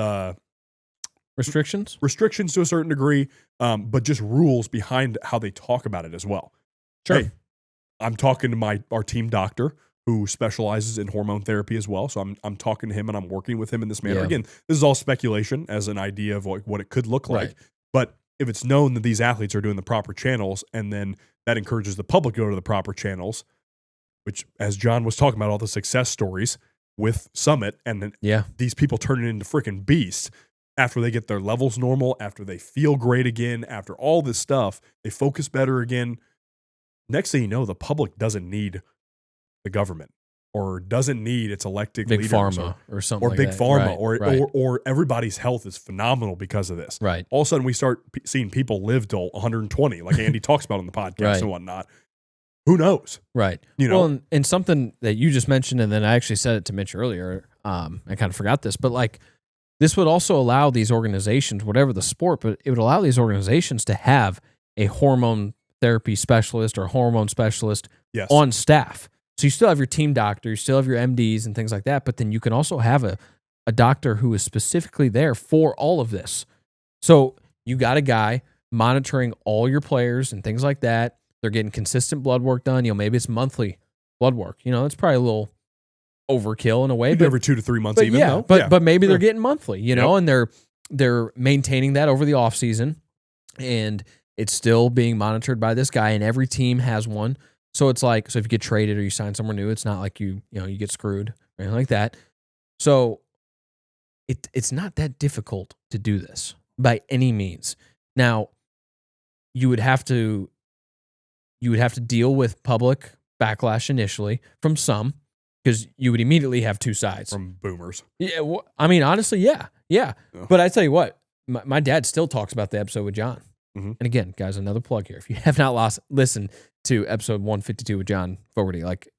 restrictions to a certain degree, but just rules behind how they talk about it as well. Sure. Hey, I'm talking to our team doctor who specializes in hormone therapy as well. So I'm talking to him and I'm working with him in this manner. Yeah. Again, this is all speculation as an idea of what it could look like. Right. But if it's known that these athletes are doing the proper channels, and then that encourages the public to go to the proper channels, which, as John was talking about, all the success stories with Summit, and then these people turning into freaking beasts after they get their levels normal, after they feel great again, after all this stuff, they focus better again. Next thing you know, the public doesn't need the government, or doesn't need its elected big leaders, pharma or something, or like big that. Pharma, or everybody's health is phenomenal because of this. Right. All of a sudden, we start seeing people live till 120, like Andy talks about on the podcast and whatnot. Who knows? Right. Well, and something that you just mentioned, and then I actually said it to Mitch earlier. I kind of forgot this, but like this would also allow these organizations, whatever the sport, but it would allow these organizations to have a hormone therapy specialist or hormone specialist on staff. So you still have your team doctor, you still have your MDs and things like that, but then you can also have a doctor who is specifically there for all of this. So you got a guy monitoring all your players and things like that. They're getting consistent blood work done. Maybe it's monthly blood work. It's probably a little overkill in a way. But every 2 to 3 months, even though. But maybe they're getting monthly, and they're maintaining that over the off season, and it's still being monitored by this guy, and every team has one. So it's like, if you get traded or you sign somewhere new, it's not like you get screwed or anything like that. So it's not that difficult to do this by any means. Now, you would have to deal with public backlash initially from some, because you would immediately have two sides. From boomers. Yeah, well, I mean, honestly, yeah. Yeah. But I tell you what, my dad still talks about the episode with John. Mhm. And again, guys, another plug here. If you have not listened to episode 152 with John Fogarty, like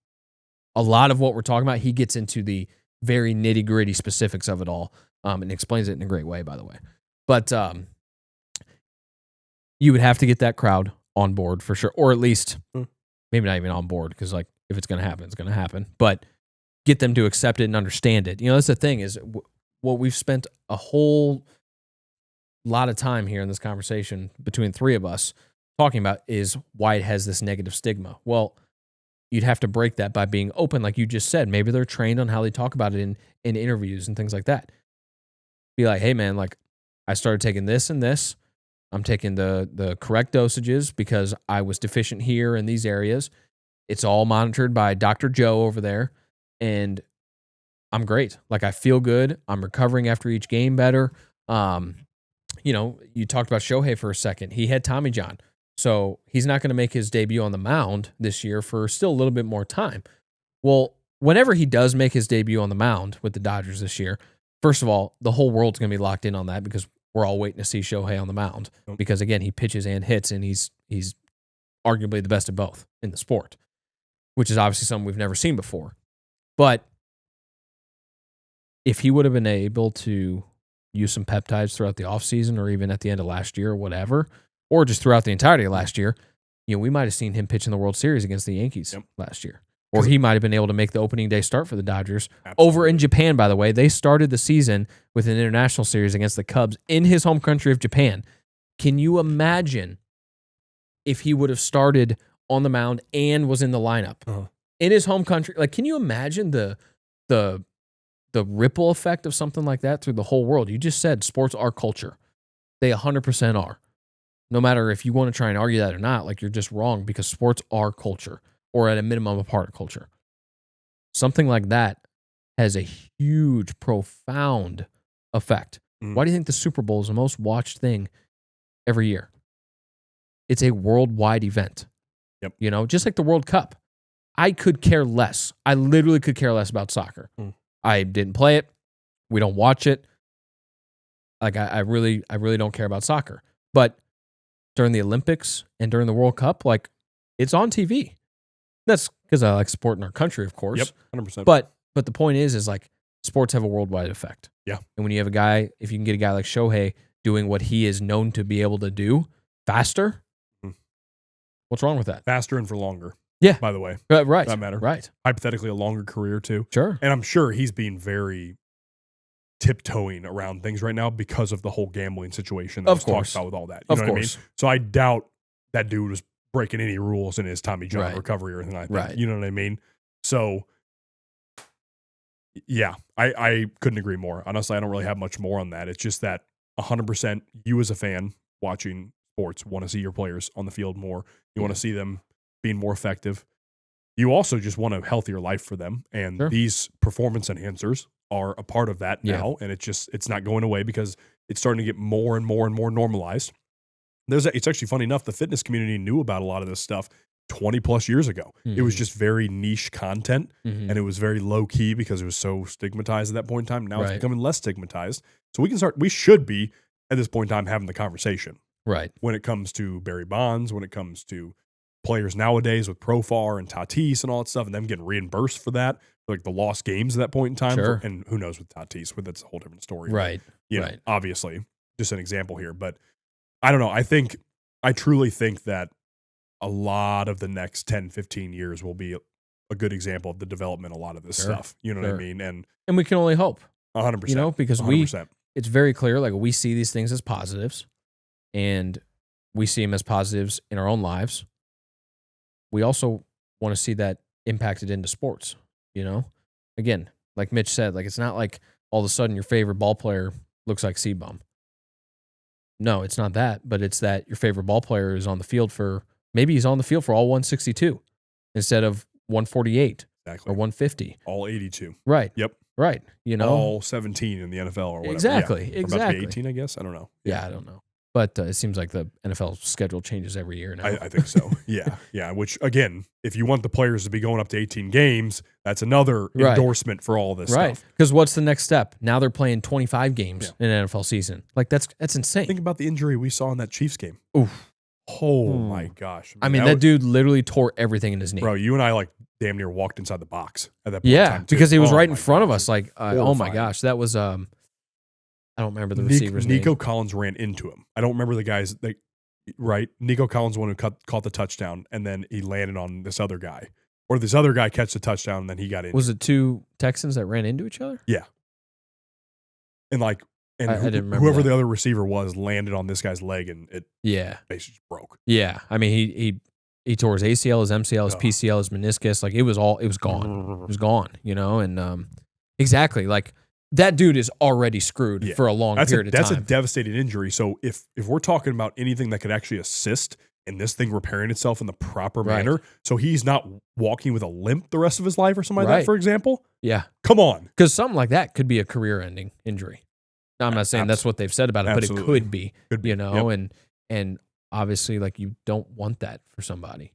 a lot of what we're talking about, he gets into the very nitty gritty specifics of it all, and explains it in a great way, by the way. But you would have to get that crowd on board for sure, or at least maybe not even on board, because like if it's going to happen, it's going to happen. But get them to accept it and understand it. You know, that's the thing is what we've spent a whole lot of time here in this conversation between three of us talking about is why it has this negative stigma. Well, you'd have to break that by being open, like you just said. Maybe they're trained on how they talk about it in interviews and things like that. Be like, hey man, like I started taking this and this. I'm taking the correct dosages because I was deficient here in these areas. It's all monitored by Dr. Joe over there, and I'm great. Like I feel good. I'm recovering after each game better. You know, you talked about Shohei for a second. He had Tommy John. So he's not going to make his debut on the mound this year for still a little bit more time. Well, whenever he does make his debut on the mound with the Dodgers this year, first of all, the whole world's going to be locked in on that because we're all waiting to see Shohei on the mound. Because again, he pitches and hits, and he's arguably the best of both in the sport, which is obviously something we've never seen before. But if he would have been able to use some peptides throughout the offseason or even at the end of last year or whatever, or just throughout the entirety of last year, you know, we might have seen him pitch in the World Series against the Yankees last year. Or he might have been able to make the opening day start for the Dodgers. Over in Japan, by the way. They started the season with an international series against the Cubs in his home country of Japan. Can you imagine if he would have started on the mound and was in the lineup in his home country? Like, can you imagine the ripple effect of something like that through the whole world? You just said sports are culture. They 100% are. No matter if you want to try and argue that or not, like you're just wrong, because sports are culture, or at a minimum a part of culture. Something like that has a huge, profound effect. Why do you think the Super Bowl is the most watched thing every year? It's a worldwide event. You know, just like the World Cup. I could care less. I literally could care less about soccer. I didn't play it. We don't watch it. Like I really don't care about soccer. But during the Olympics and during the World Cup, like it's on TV. That's because I like sport in our country, of course. Yep, 100%. But the point is like sports have a worldwide effect. Yeah. And when you have a guy, if you can get a guy like Shohei doing what he is known to be able to do faster, what's wrong with that? Faster and for longer. Yeah. By the way. Right. That matter. Right. Hypothetically, a longer career too. Sure. And I'm sure he's being very tiptoeing around things right now because of the whole gambling situation that was talked about with all that. You know what I mean? So I doubt that dude was breaking any rules in his Tommy John recovery or anything like that. You know what I mean? So yeah, I couldn't agree more. Honestly, I don't really have much more on that. It's just that 100% you as a fan watching sports want to see your players on the field more. You want to see them being more effective. You also just want a healthier life for them. And these performance enhancers are a part of that now. And it's not going away because it's starting to get more and more and more normalized. It's actually funny enough, the fitness community knew about a lot of this stuff 20 plus years ago. It was just very niche content and it was very low key because it was so stigmatized at that point in time. Now it's becoming less stigmatized. So we should be at this point in time having the conversation. Right. When it comes to Barry Bonds, when it comes to players nowadays with Profar and Tatis and all that stuff, and them getting reimbursed for that, like the lost games at that point in time. And who knows with Tatis, but that's a whole different story. Right. You know, obviously, just an example here. But I don't know. I truly think that a lot of the next 10, 15 years will be a good example of the development of a lot of this stuff. You know what I mean? And we can only hope. 100%. You know, because 100%. It's very clear, like we see these things as positives, and we see them as positives in our own lives. We also want to see that impacted into sports, you know? Again, like Mitch said, like it's not like all of a sudden your favorite ball player looks like C-Bum. No, it's not that, but it's that your favorite ball player is on the field for, maybe he's on the field for all 162 instead of 148 or 150. All 82. Right. Yep. Right. You know, all 17 in the NFL or whatever. Exactly. Yeah. Or about to be 18, I guess. I don't know. Yeah, I don't know. But it seems like the NFL schedule changes every year now. I think so. Yeah. Which, again, if you want the players to be going up to 18 games, that's another endorsement for all this stuff. Because what's the next step? Now they're playing 25 games in an NFL season. Like, that's insane. Think about the injury we saw in that Chiefs game. Oof. Oh, my gosh. I mean, that dude literally tore everything in his knee. Bro, you and I, damn near walked inside the box at that point. Yeah, because he was right in front of us. Like, oh, my Horrifying. gosh. That was, I don't remember the receiver's name. Nico Collins ran into him. I don't remember the guys, right? Nico Collins one who caught the touchdown, and then he landed on this other guy. Or this other guy catch the touchdown, and then he got in. Was it two Texans that ran into each other? Yeah. And I didn't remember whoever the other receiver was landed on this guy's leg, and it basically just broke. Yeah. I mean, he tore his ACL, his MCL, his PCL, his meniscus. Like, it was gone. It was gone, you know? And exactly. Like, that dude is already screwed for a long period of time. That's a devastating injury. So if we're talking about anything that could actually assist in this thing repairing itself in the proper manner, so he's not walking with a limp the rest of his life or something like that, for example. Yeah. Come on. Because something like that could be a career-ending injury. Now, I'm not saying that's what they've said about it, but it could be, you know? And obviously, like, you don't want that for somebody,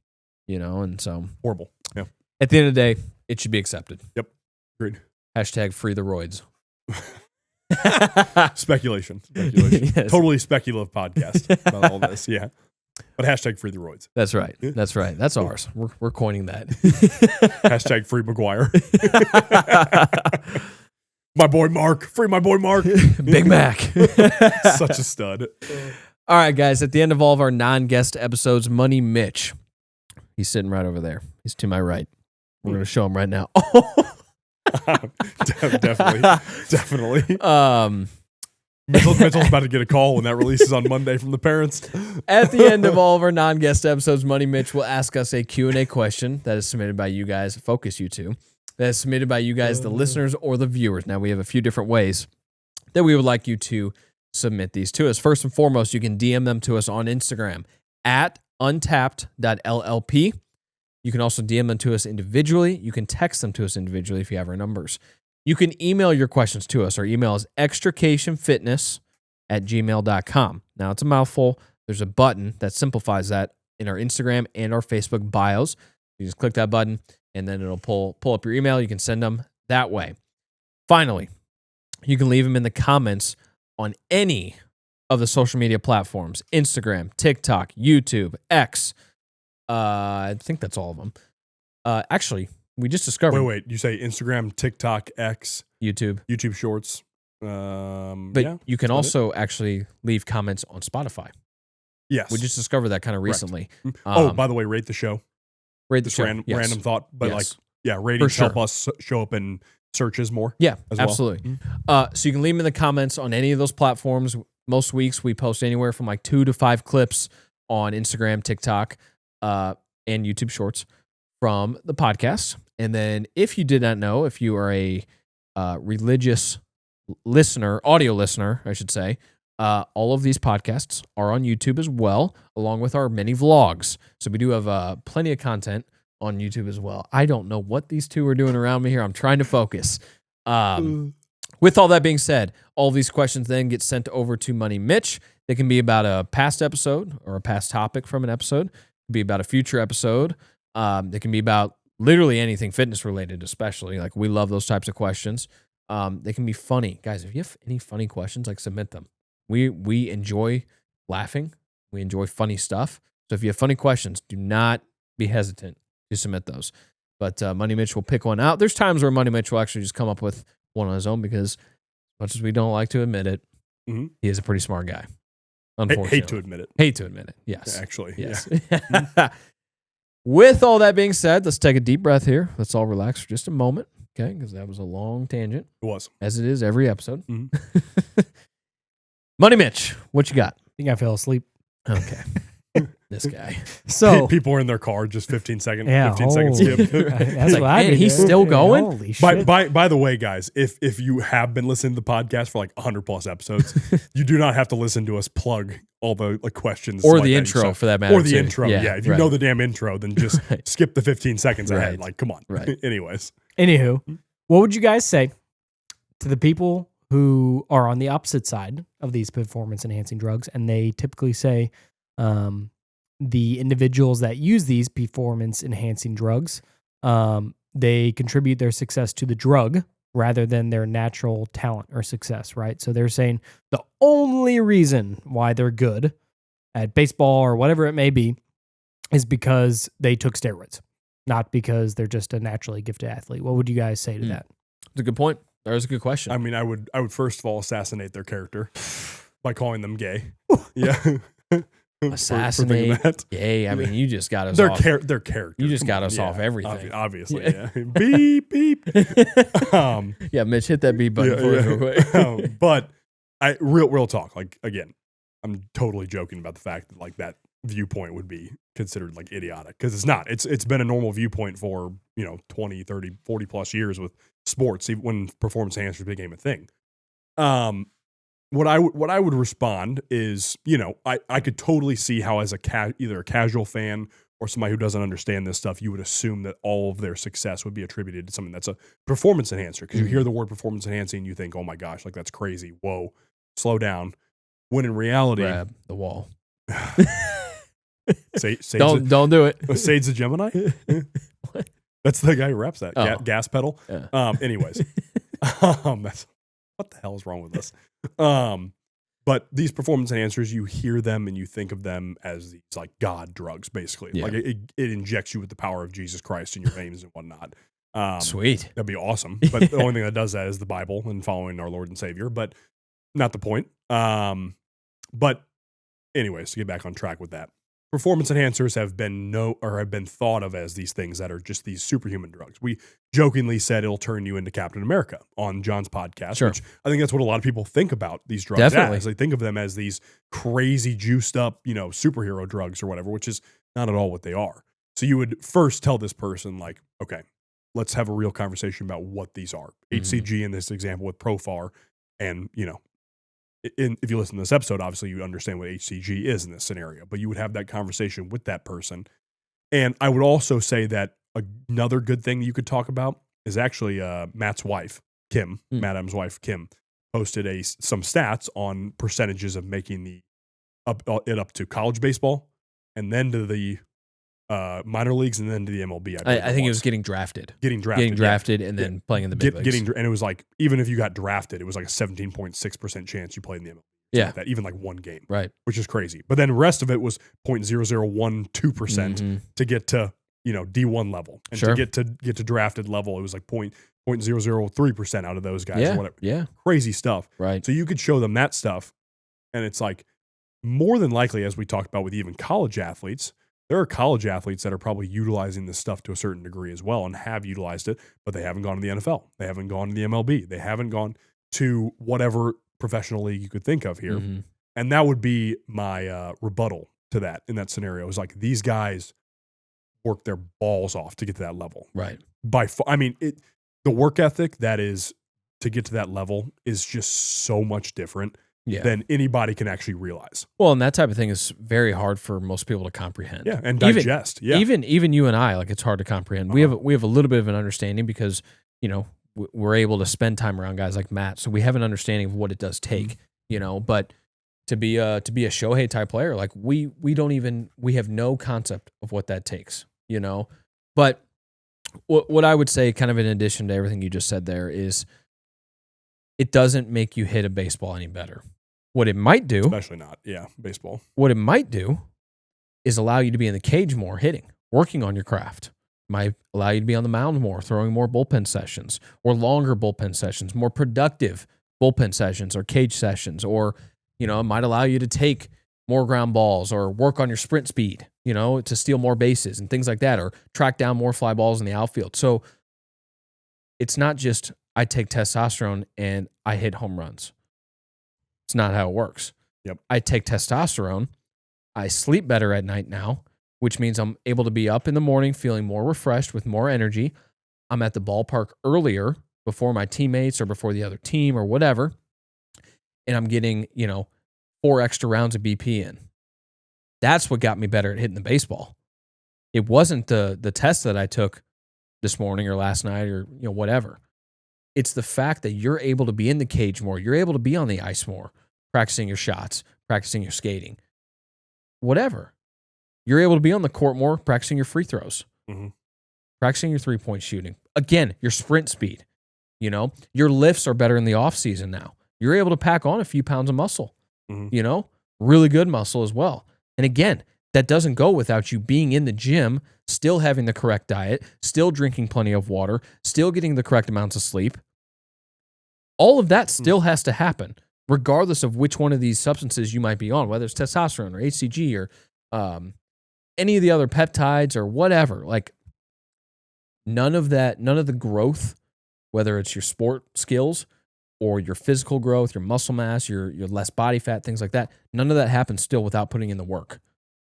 you know? And so. Horrible. Yeah. At the end of the day, it should be accepted. Yep. Agreed. # free the roids. Speculation. Yes. Totally speculative podcast about all this. Yeah. But #free the roids. That's right. That's right. That's ours. We're coining that. # free McGuire. My boy Mark. Free my boy Mark. Big Mac. Such a stud. All right, guys. At the end of all of our non-guest episodes, Money Mitch. He's sitting right over there. He's to my right. We're going to show him right now. Definitely. Mitchell's about to get a call when that releases on Monday from the parents. At the end of all of our non-guest episodes, Money Mitch will ask us a Q&A question that is submitted by you guys. Focus, you two. That is submitted by you guys, the listeners or the viewers. Now, we have a few different ways that we would like you to submit these to us. First and foremost, you can DM them to us on Instagram at untapped.llp. You can also DM them to us individually. You can text them to us individually if you have our numbers. You can email your questions to us. Our email is extricationfitness@gmail.com. Now, it's a mouthful. There's a button that simplifies that in our Instagram and our Facebook bios. You just click that button, and then it'll pull up your email. You can send them that way. Finally, you can leave them in the comments on any of the social media platforms: Instagram, TikTok, YouTube, X. I think that's all of them. Actually, we just discovered. Wait. You say Instagram, TikTok, X, YouTube Shorts. But you can also actually leave comments on Spotify. Yes. We just discovered that kind of recently. By the way, rate the show. Rate the show. Random thought, but ratings help us show up in searches more. Yeah, as well. absolutely. So you can leave them in the comments on any of those platforms. Most weeks we post anywhere from 2 to 5 clips on Instagram, TikTok, and YouTube Shorts from the podcast. And then if you did not know, if you are a religious listener, audio listener, I should say, all of these podcasts are on YouTube as well, along with our mini vlogs. So we do have plenty of content on YouTube as well. I don't know what these two are doing around me here. I'm trying to focus. With all that being said, all of these questions then get sent over to Money Mitch. They can be about a past episode or a past topic from an episode. It can be about a future episode. They can be about literally anything fitness related, especially. Like, we love those types of questions. They can be funny. Guys, if you have any funny questions, submit them. We enjoy laughing. We enjoy funny stuff. So if you have funny questions, do not be hesitant to submit those. But Money Mitch will pick one out. There's times where Money Mitch will actually just come up with one on his own because, as much as we don't like to admit it, he is a pretty smart guy. Unfortunately. Hate to admit it. Hate to admit it. Yes. Actually. Yes. Yeah. With all that being said, let's take a deep breath here. Let's all relax for just a moment. Okay, because that was a long tangent. It was. As it is every episode. Money Mitch, what you got? I think I fell asleep. Okay. This guy. So people are in their car, just 15 second holy- skip. That's what I man, did. he's still going? Holy shit. By the way, guys, if you have been listening to the podcast for 100 plus episodes, you do not have to listen to us plug all the questions or the intro for that matter. Or the too. intro. Yeah. If you know the damn intro, then just skip the 15 seconds ahead. Right. Come on. Right. Anyways. Anywho, what would you guys say to the people who are on the opposite side of these performance-enhancing drugs, and they typically say the individuals that use these performance-enhancing drugs, they contribute their success to the drug rather than their natural talent or success, right? So they're saying the only reason why they're good at baseball or whatever it may be is because they took steroids, not because they're just a naturally gifted athlete. What would you guys say to that? That's a good point. That was a good question. I mean, I would first of all assassinate their character by calling them gay. Yeah. Assassinate gay. I mean, you just got us their off. Their character. You just got us off everything. Obviously, yeah. Beep, beep. Yeah, Mitch, hit that beep button for us real quick. But real talk. Like, again, I'm totally joking about the fact that like that viewpoint would be considered like idiotic, because it's not. It's been a normal viewpoint for 20, 30, 40 plus years with sports, even when performance enhancers became a thing. What I would respond is, I could totally see how as either a casual fan or somebody who doesn't understand this stuff, you would assume that all of their success would be attributed to something that's a performance enhancer, because you hear the word performance enhancing and you think, oh my gosh, like that's crazy. Whoa, slow down. When in reality, grab the wall. Don't do it. Sade's a Gemini. That's the guy who raps that gas pedal. Yeah. Anyways, what the hell is wrong with us? But these performance enhancers, you hear them and you think of them as these like God drugs, basically. Yeah. Like it injects you with the power of Jesus Christ in your veins and whatnot. Sweet. That'd be awesome. But the only thing that does that is the Bible and following our Lord and Savior. But not the point. But anyways, to get back on track with that, performance enhancers have been thought of as these things that are just these superhuman drugs. We jokingly said it'll turn you into Captain America on John's podcast, sure. Which I think that's what a lot of people think about these drugs Definitely. as. They think of them as these crazy juiced up, superhero drugs or whatever, which is not at all what they are. So you would first tell this person like, okay, let's have a real conversation about what these are. HCG in this example with Profar, and if you listen to this episode, obviously you understand what HCG is in this scenario, but you would have that conversation with that person. And I would also say that another good thing you could talk about is actually Matt's wife, Kim, Matt Adams' wife, Kim, posted some stats on percentages of making it up to college baseball and then to the minor leagues and then to the MLB. I think it was getting drafted. Getting drafted and then playing in the big leagues. And it was like, even if you got drafted, it was like a 17.6% chance you played in the MLB. Yeah. Like that, even like one game. Right. Which is crazy. But then the rest of it was 0.0012% to get to, D1 level. And sure. to get to drafted level, it was like 0.003% out of those guys or whatever. Yeah. Crazy stuff. Right. So you could show them that stuff. And it's like, more than likely, as we talked about with even college athletes, there are college athletes that are probably utilizing this stuff to a certain degree as well and have utilized it, but they haven't gone to the NFL. They haven't gone to the MLB. They haven't gone to whatever professional league you could think of here. And that would be my rebuttal to that in that scenario. Is like, these guys work their balls off to get to that level. Right. The work ethic that is to get to that level is just so much different than anybody can actually realize. Well, and that type of thing is very hard for most people to comprehend. Yeah, and digest. Even you and I, like, it's hard to comprehend. We have a little bit of an understanding because, we're able to spend time around guys like Matt, so we have an understanding of what it does take, but to be a Shohei type player, like we have no concept of what that takes, But what I would say, kind of in addition to everything you just said there, is it doesn't make you hit a baseball any better. What it might do, especially not, baseball. What it might do is allow you to be in the cage more, hitting, working on your craft. Might allow you to be on the mound more, throwing more bullpen sessions or longer bullpen sessions, more productive bullpen sessions or cage sessions, or, it might allow you to take more ground balls or work on your sprint speed, to steal more bases and things like that, or track down more fly balls in the outfield. So it's not just I take testosterone and I hit home runs. It's not how it works. Yep. I take testosterone, I sleep better at night now, which means I'm able to be up in the morning feeling more refreshed with more energy. I'm at the ballpark earlier before my teammates or before the other team or whatever. And I'm getting, 4 extra rounds of BP in. That's what got me better at hitting the baseball. It wasn't the test that I took this morning or last night or, whatever. It's the fact that you're able to be in the cage more. You're able to be on the ice more, practicing your shots, practicing your skating, whatever. You're able to be on the court more, practicing your free throws, practicing your three-point shooting. Again, your sprint speed. You know, your lifts are better in the off season now. You're able to pack on a few pounds of muscle, you know, really good muscle as well. And again, that doesn't go without you being in the gym, still having the correct diet, still drinking plenty of water, still getting the correct amounts of sleep. All of that still has to happen, regardless of which one of these substances you might be on, whether it's testosterone or HCG or any of the other peptides or whatever. Like, none of the growth, whether it's your sport skills or your physical growth, your muscle mass, your less body fat, things like that, none of that happens still without putting in the work.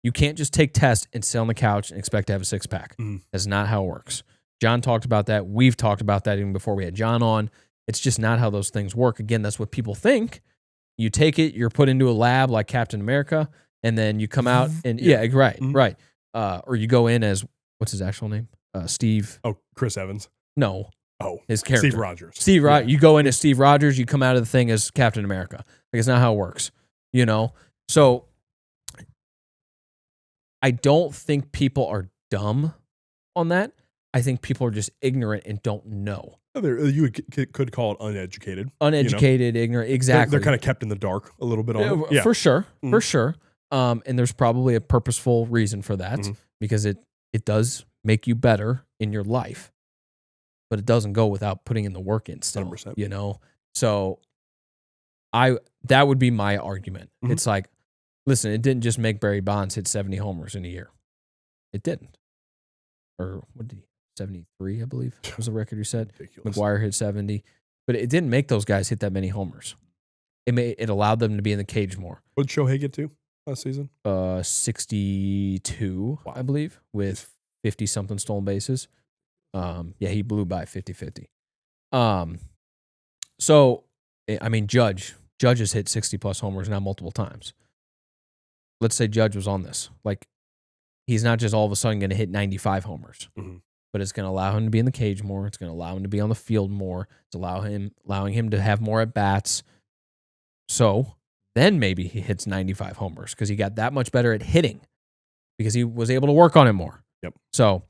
You can't just take tests and sit on the couch and expect to have a six-pack. That's not how it works. John talked about that. We've talked about that even before we had John on. It's just not how those things work. Again, that's what people think. You take it, you're put into a lab like Captain America, and then you come out and, right. Or you go in as, what's his actual name? Steve. Oh, Chris Evans. No. Oh, his character. Steve Rogers. You go in as Steve Rogers, you come out of the thing as Captain America. Like, it's not how it works, you know? So I don't think people are dumb on that. I think people are just ignorant and don't know. You could call it uneducated. Uneducated, ignorant, exactly. They're kind of kept in the dark a little bit on it. Yeah. For sure, for sure. And there's probably a purposeful reason for that because it does make you better in your life, but it doesn't go without putting in the work in still, 100%. you know? So that would be my argument. It's like, listen, it didn't just make Barry Bonds hit 70 homers in a year. It didn't. Or what did he? 73, I believe, was the record you said. Ridiculous. McGuire hit 70. But it didn't make those guys hit that many homers. It allowed them to be in the cage more. What did Shohei get to last season? 62, wow. I believe, with 50-something stolen bases. He blew by 50-50. So, I mean, Judge has hit 60-plus homers now multiple times. Let's say Judge was on this. Like, he's not just all of a sudden going to hit 95 homers. But it's going to allow him to be in the cage more. It's going to allow him to be on the field more. It's allowing him to have more at-bats. So then maybe he hits 95 homers because he got that much better at hitting because he was able to work on it more. Yep. So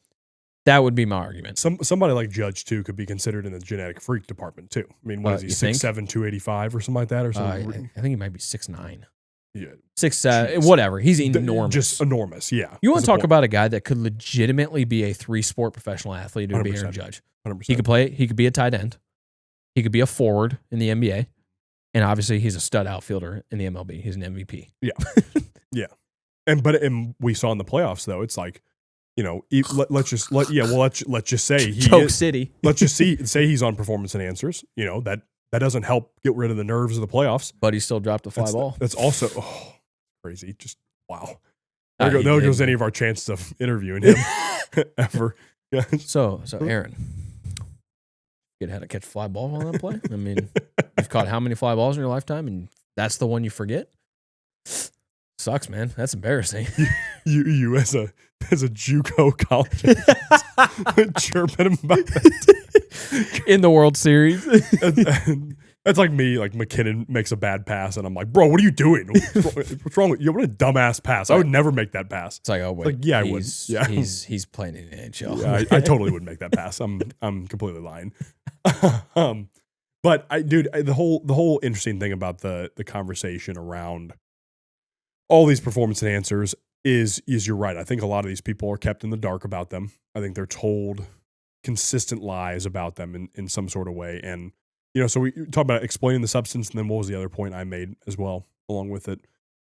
that would be my argument. Somebody like Judge, too, could be considered in the genetic freak department, too. I mean, what is he, 6'7", 285 or something like that? Or something? I think he might be 6'9". Yeah. 6'7", whatever. He's enormous. Just enormous, yeah. You want to talk about a guy that could legitimately be a 3-sport professional athlete who would be Aaron Judge. 100%. He could play. He could be a tight end. He could be a forward in the NBA. And obviously, he's a stud outfielder in the MLB. He's an MVP. Yeah. Yeah. But we saw in the playoffs, though, it's like, you know, let's just say he Choke City. Let's just say he's on performance enhancers. You know, that doesn't help get rid of the nerves of the playoffs. But he still dropped a fly ball. That's also crazy. Just wow. There goes any of our chances of interviewing him ever. Yeah. So Aaron, you had to catch a fly ball on that play? I mean, you've caught how many fly balls in your lifetime, and that's the one you forget? Sucks, man. That's embarrassing. You as a JUCO college chirping him about that in the World Series. That's like me. Like McKinnon makes a bad pass, and I'm like, "Bro, what are you doing? What's wrong with you? What a dumbass pass! I would never make that pass." It's like, oh wait, like, yeah, I would. Yeah, he's playing in the NHL. Yeah, I totally wouldn't make that pass. I'm completely lying. But the whole interesting thing about the conversation around all these performance enhancers is you're right. I think a lot of these people are kept in the dark about them. I think they're told consistent lies about them in some sort of way. And, you know, so we talk about explaining the substance, and then what was the other point I made as well along with it?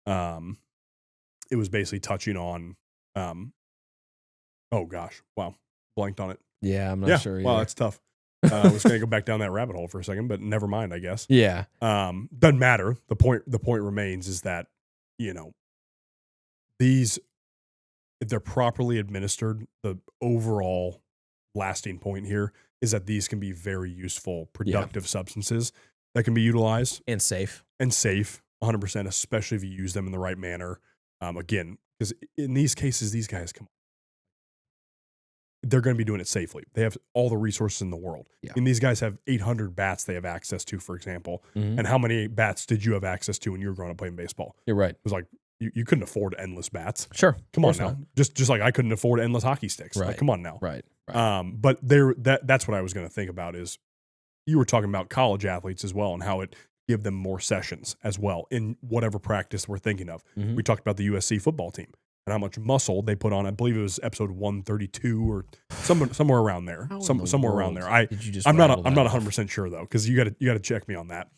It was basically touching on, oh gosh, wow, blanked on it. Yeah, I'm not sure either. Wow, that's tough. I was going to go back down that rabbit hole for a second, but never mind, I guess. Yeah. Doesn't matter. The point remains is that, you know, these, if they're properly administered, the overall lasting point here is that these can be very useful, productive substances that can be utilized. And safe. 100%, especially if you use them in the right manner. Again, because in these cases, these guys come they're going to be doing it safely. They have all the resources in the world. Yeah. And these guys have 800 bats they have access to, for example. And how many bats did you have access to when you were growing up playing baseball? You're right. It was like you couldn't afford endless bats. Sure. Come on now. Just like I couldn't afford endless hockey sticks. Right. Like, come on now. Right. But that's what I was going to think about is you were talking about college athletes as well and how it give them more sessions as well in whatever practice we're thinking of. Mhm. We talked about the USC football team and how much muscle they put on. I believe it was episode 132 or somewhere around there. Somewhere around there. I'm not 100% sure though, because you got to check me on that.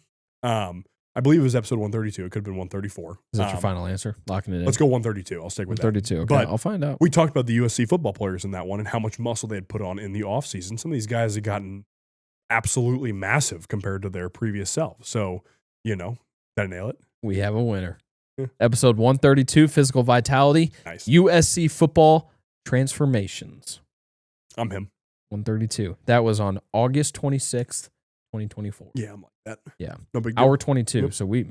I believe it was episode 132. It could have been 134. Is that your final answer? Locking it in. Let's go 132. I'll stick with 132. Okay, But I'll find out. We talked about the USC football players in that one and how much muscle they had put on in the offseason. Some of these guys had gotten absolutely massive compared to their previous selves. So, did I nail it? We have a winner. Yeah. Episode 132, Physical Vitality. Nice. USC Football Transformations. I'm him. 132. That was on August 26th, 2024. Yeah, I'm like that. Yeah. No big deal. Hour 22. Yep. So we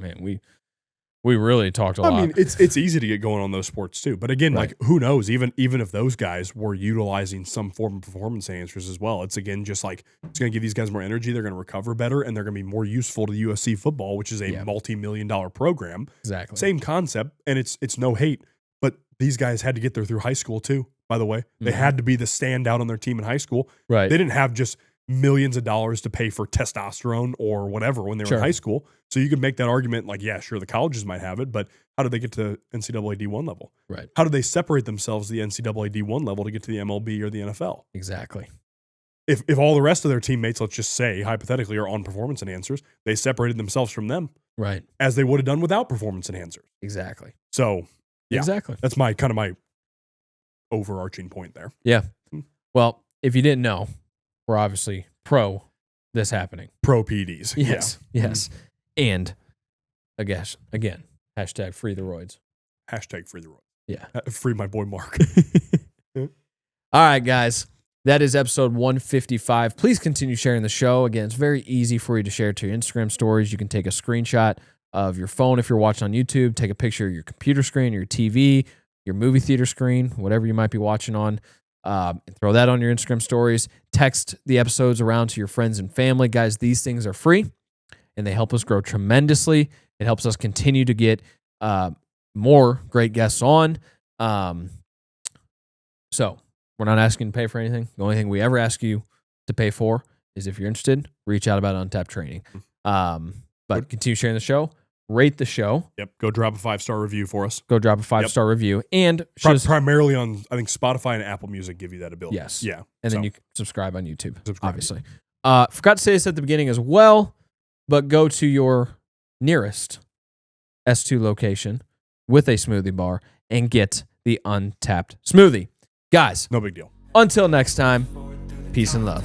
really talked a lot. I mean, it's easy to get going on those sports too. But again, Right. like who knows? Even if those guys were utilizing some form of performance enhancers as well, it's again just like it's going to give these guys more energy. They're going to recover better, and they're going to be more useful to USC football, which is a multi-million-dollar program. Exactly. Same concept, and it's no hate. But these guys had to get there through high school too. By the way, they had to be the standout on their team in high school. Right. They didn't have just millions of dollars to pay for testosterone or whatever when they were in high school. So you could make that argument like, yeah, sure, the colleges might have it, but how did they get to NCAA D1 level? Right. How did they separate themselves to the NCAA D1 level to get to the MLB or the NFL? Exactly. If all the rest of their teammates, let's just say, hypothetically, are on performance enhancers, they separated themselves from them Right. as they would have done without performance enhancers. Exactly. So, yeah, Exactly. that's my overarching point there. Yeah. Well, if you didn't know, we're obviously pro this happening. Pro PEDs. Yes. Yeah. Yes. And I guess, again, hashtag free the roids. Hashtag free the roid. Yeah. Free my boy Mark. All right, guys. That is episode 155. Please continue sharing the show. Again, it's very easy for you to share to your Instagram stories. You can take a screenshot of your phone if you're watching on YouTube, take a picture of your computer screen, your TV, your movie theater screen, whatever you might be watching on, and throw that on your Instagram stories. Text the episodes around to your friends and family. Guys, these things are free, and they help us grow tremendously. It helps us continue to get more great guests on. So we're not asking to pay for anything. The only thing we ever ask you to pay for is if you're interested, reach out about Untapped Training. But continue sharing the show. Rate the show. Yep. Go drop a 5-star review for us. Go drop a 5-star review. And primarily on, I think, Spotify and Apple Music give you that ability. Yes. Yeah. And then you can subscribe on YouTube, obviously. YouTube. Forgot to say this at the beginning as well, but go to your nearest S2 location with a smoothie bar and get the Untapped smoothie. Guys, No big deal. until next time, peace and love.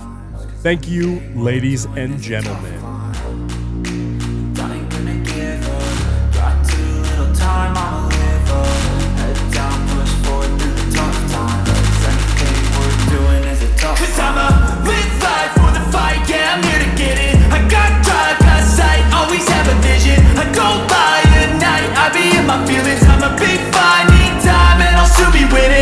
Thank you, ladies and gentlemen.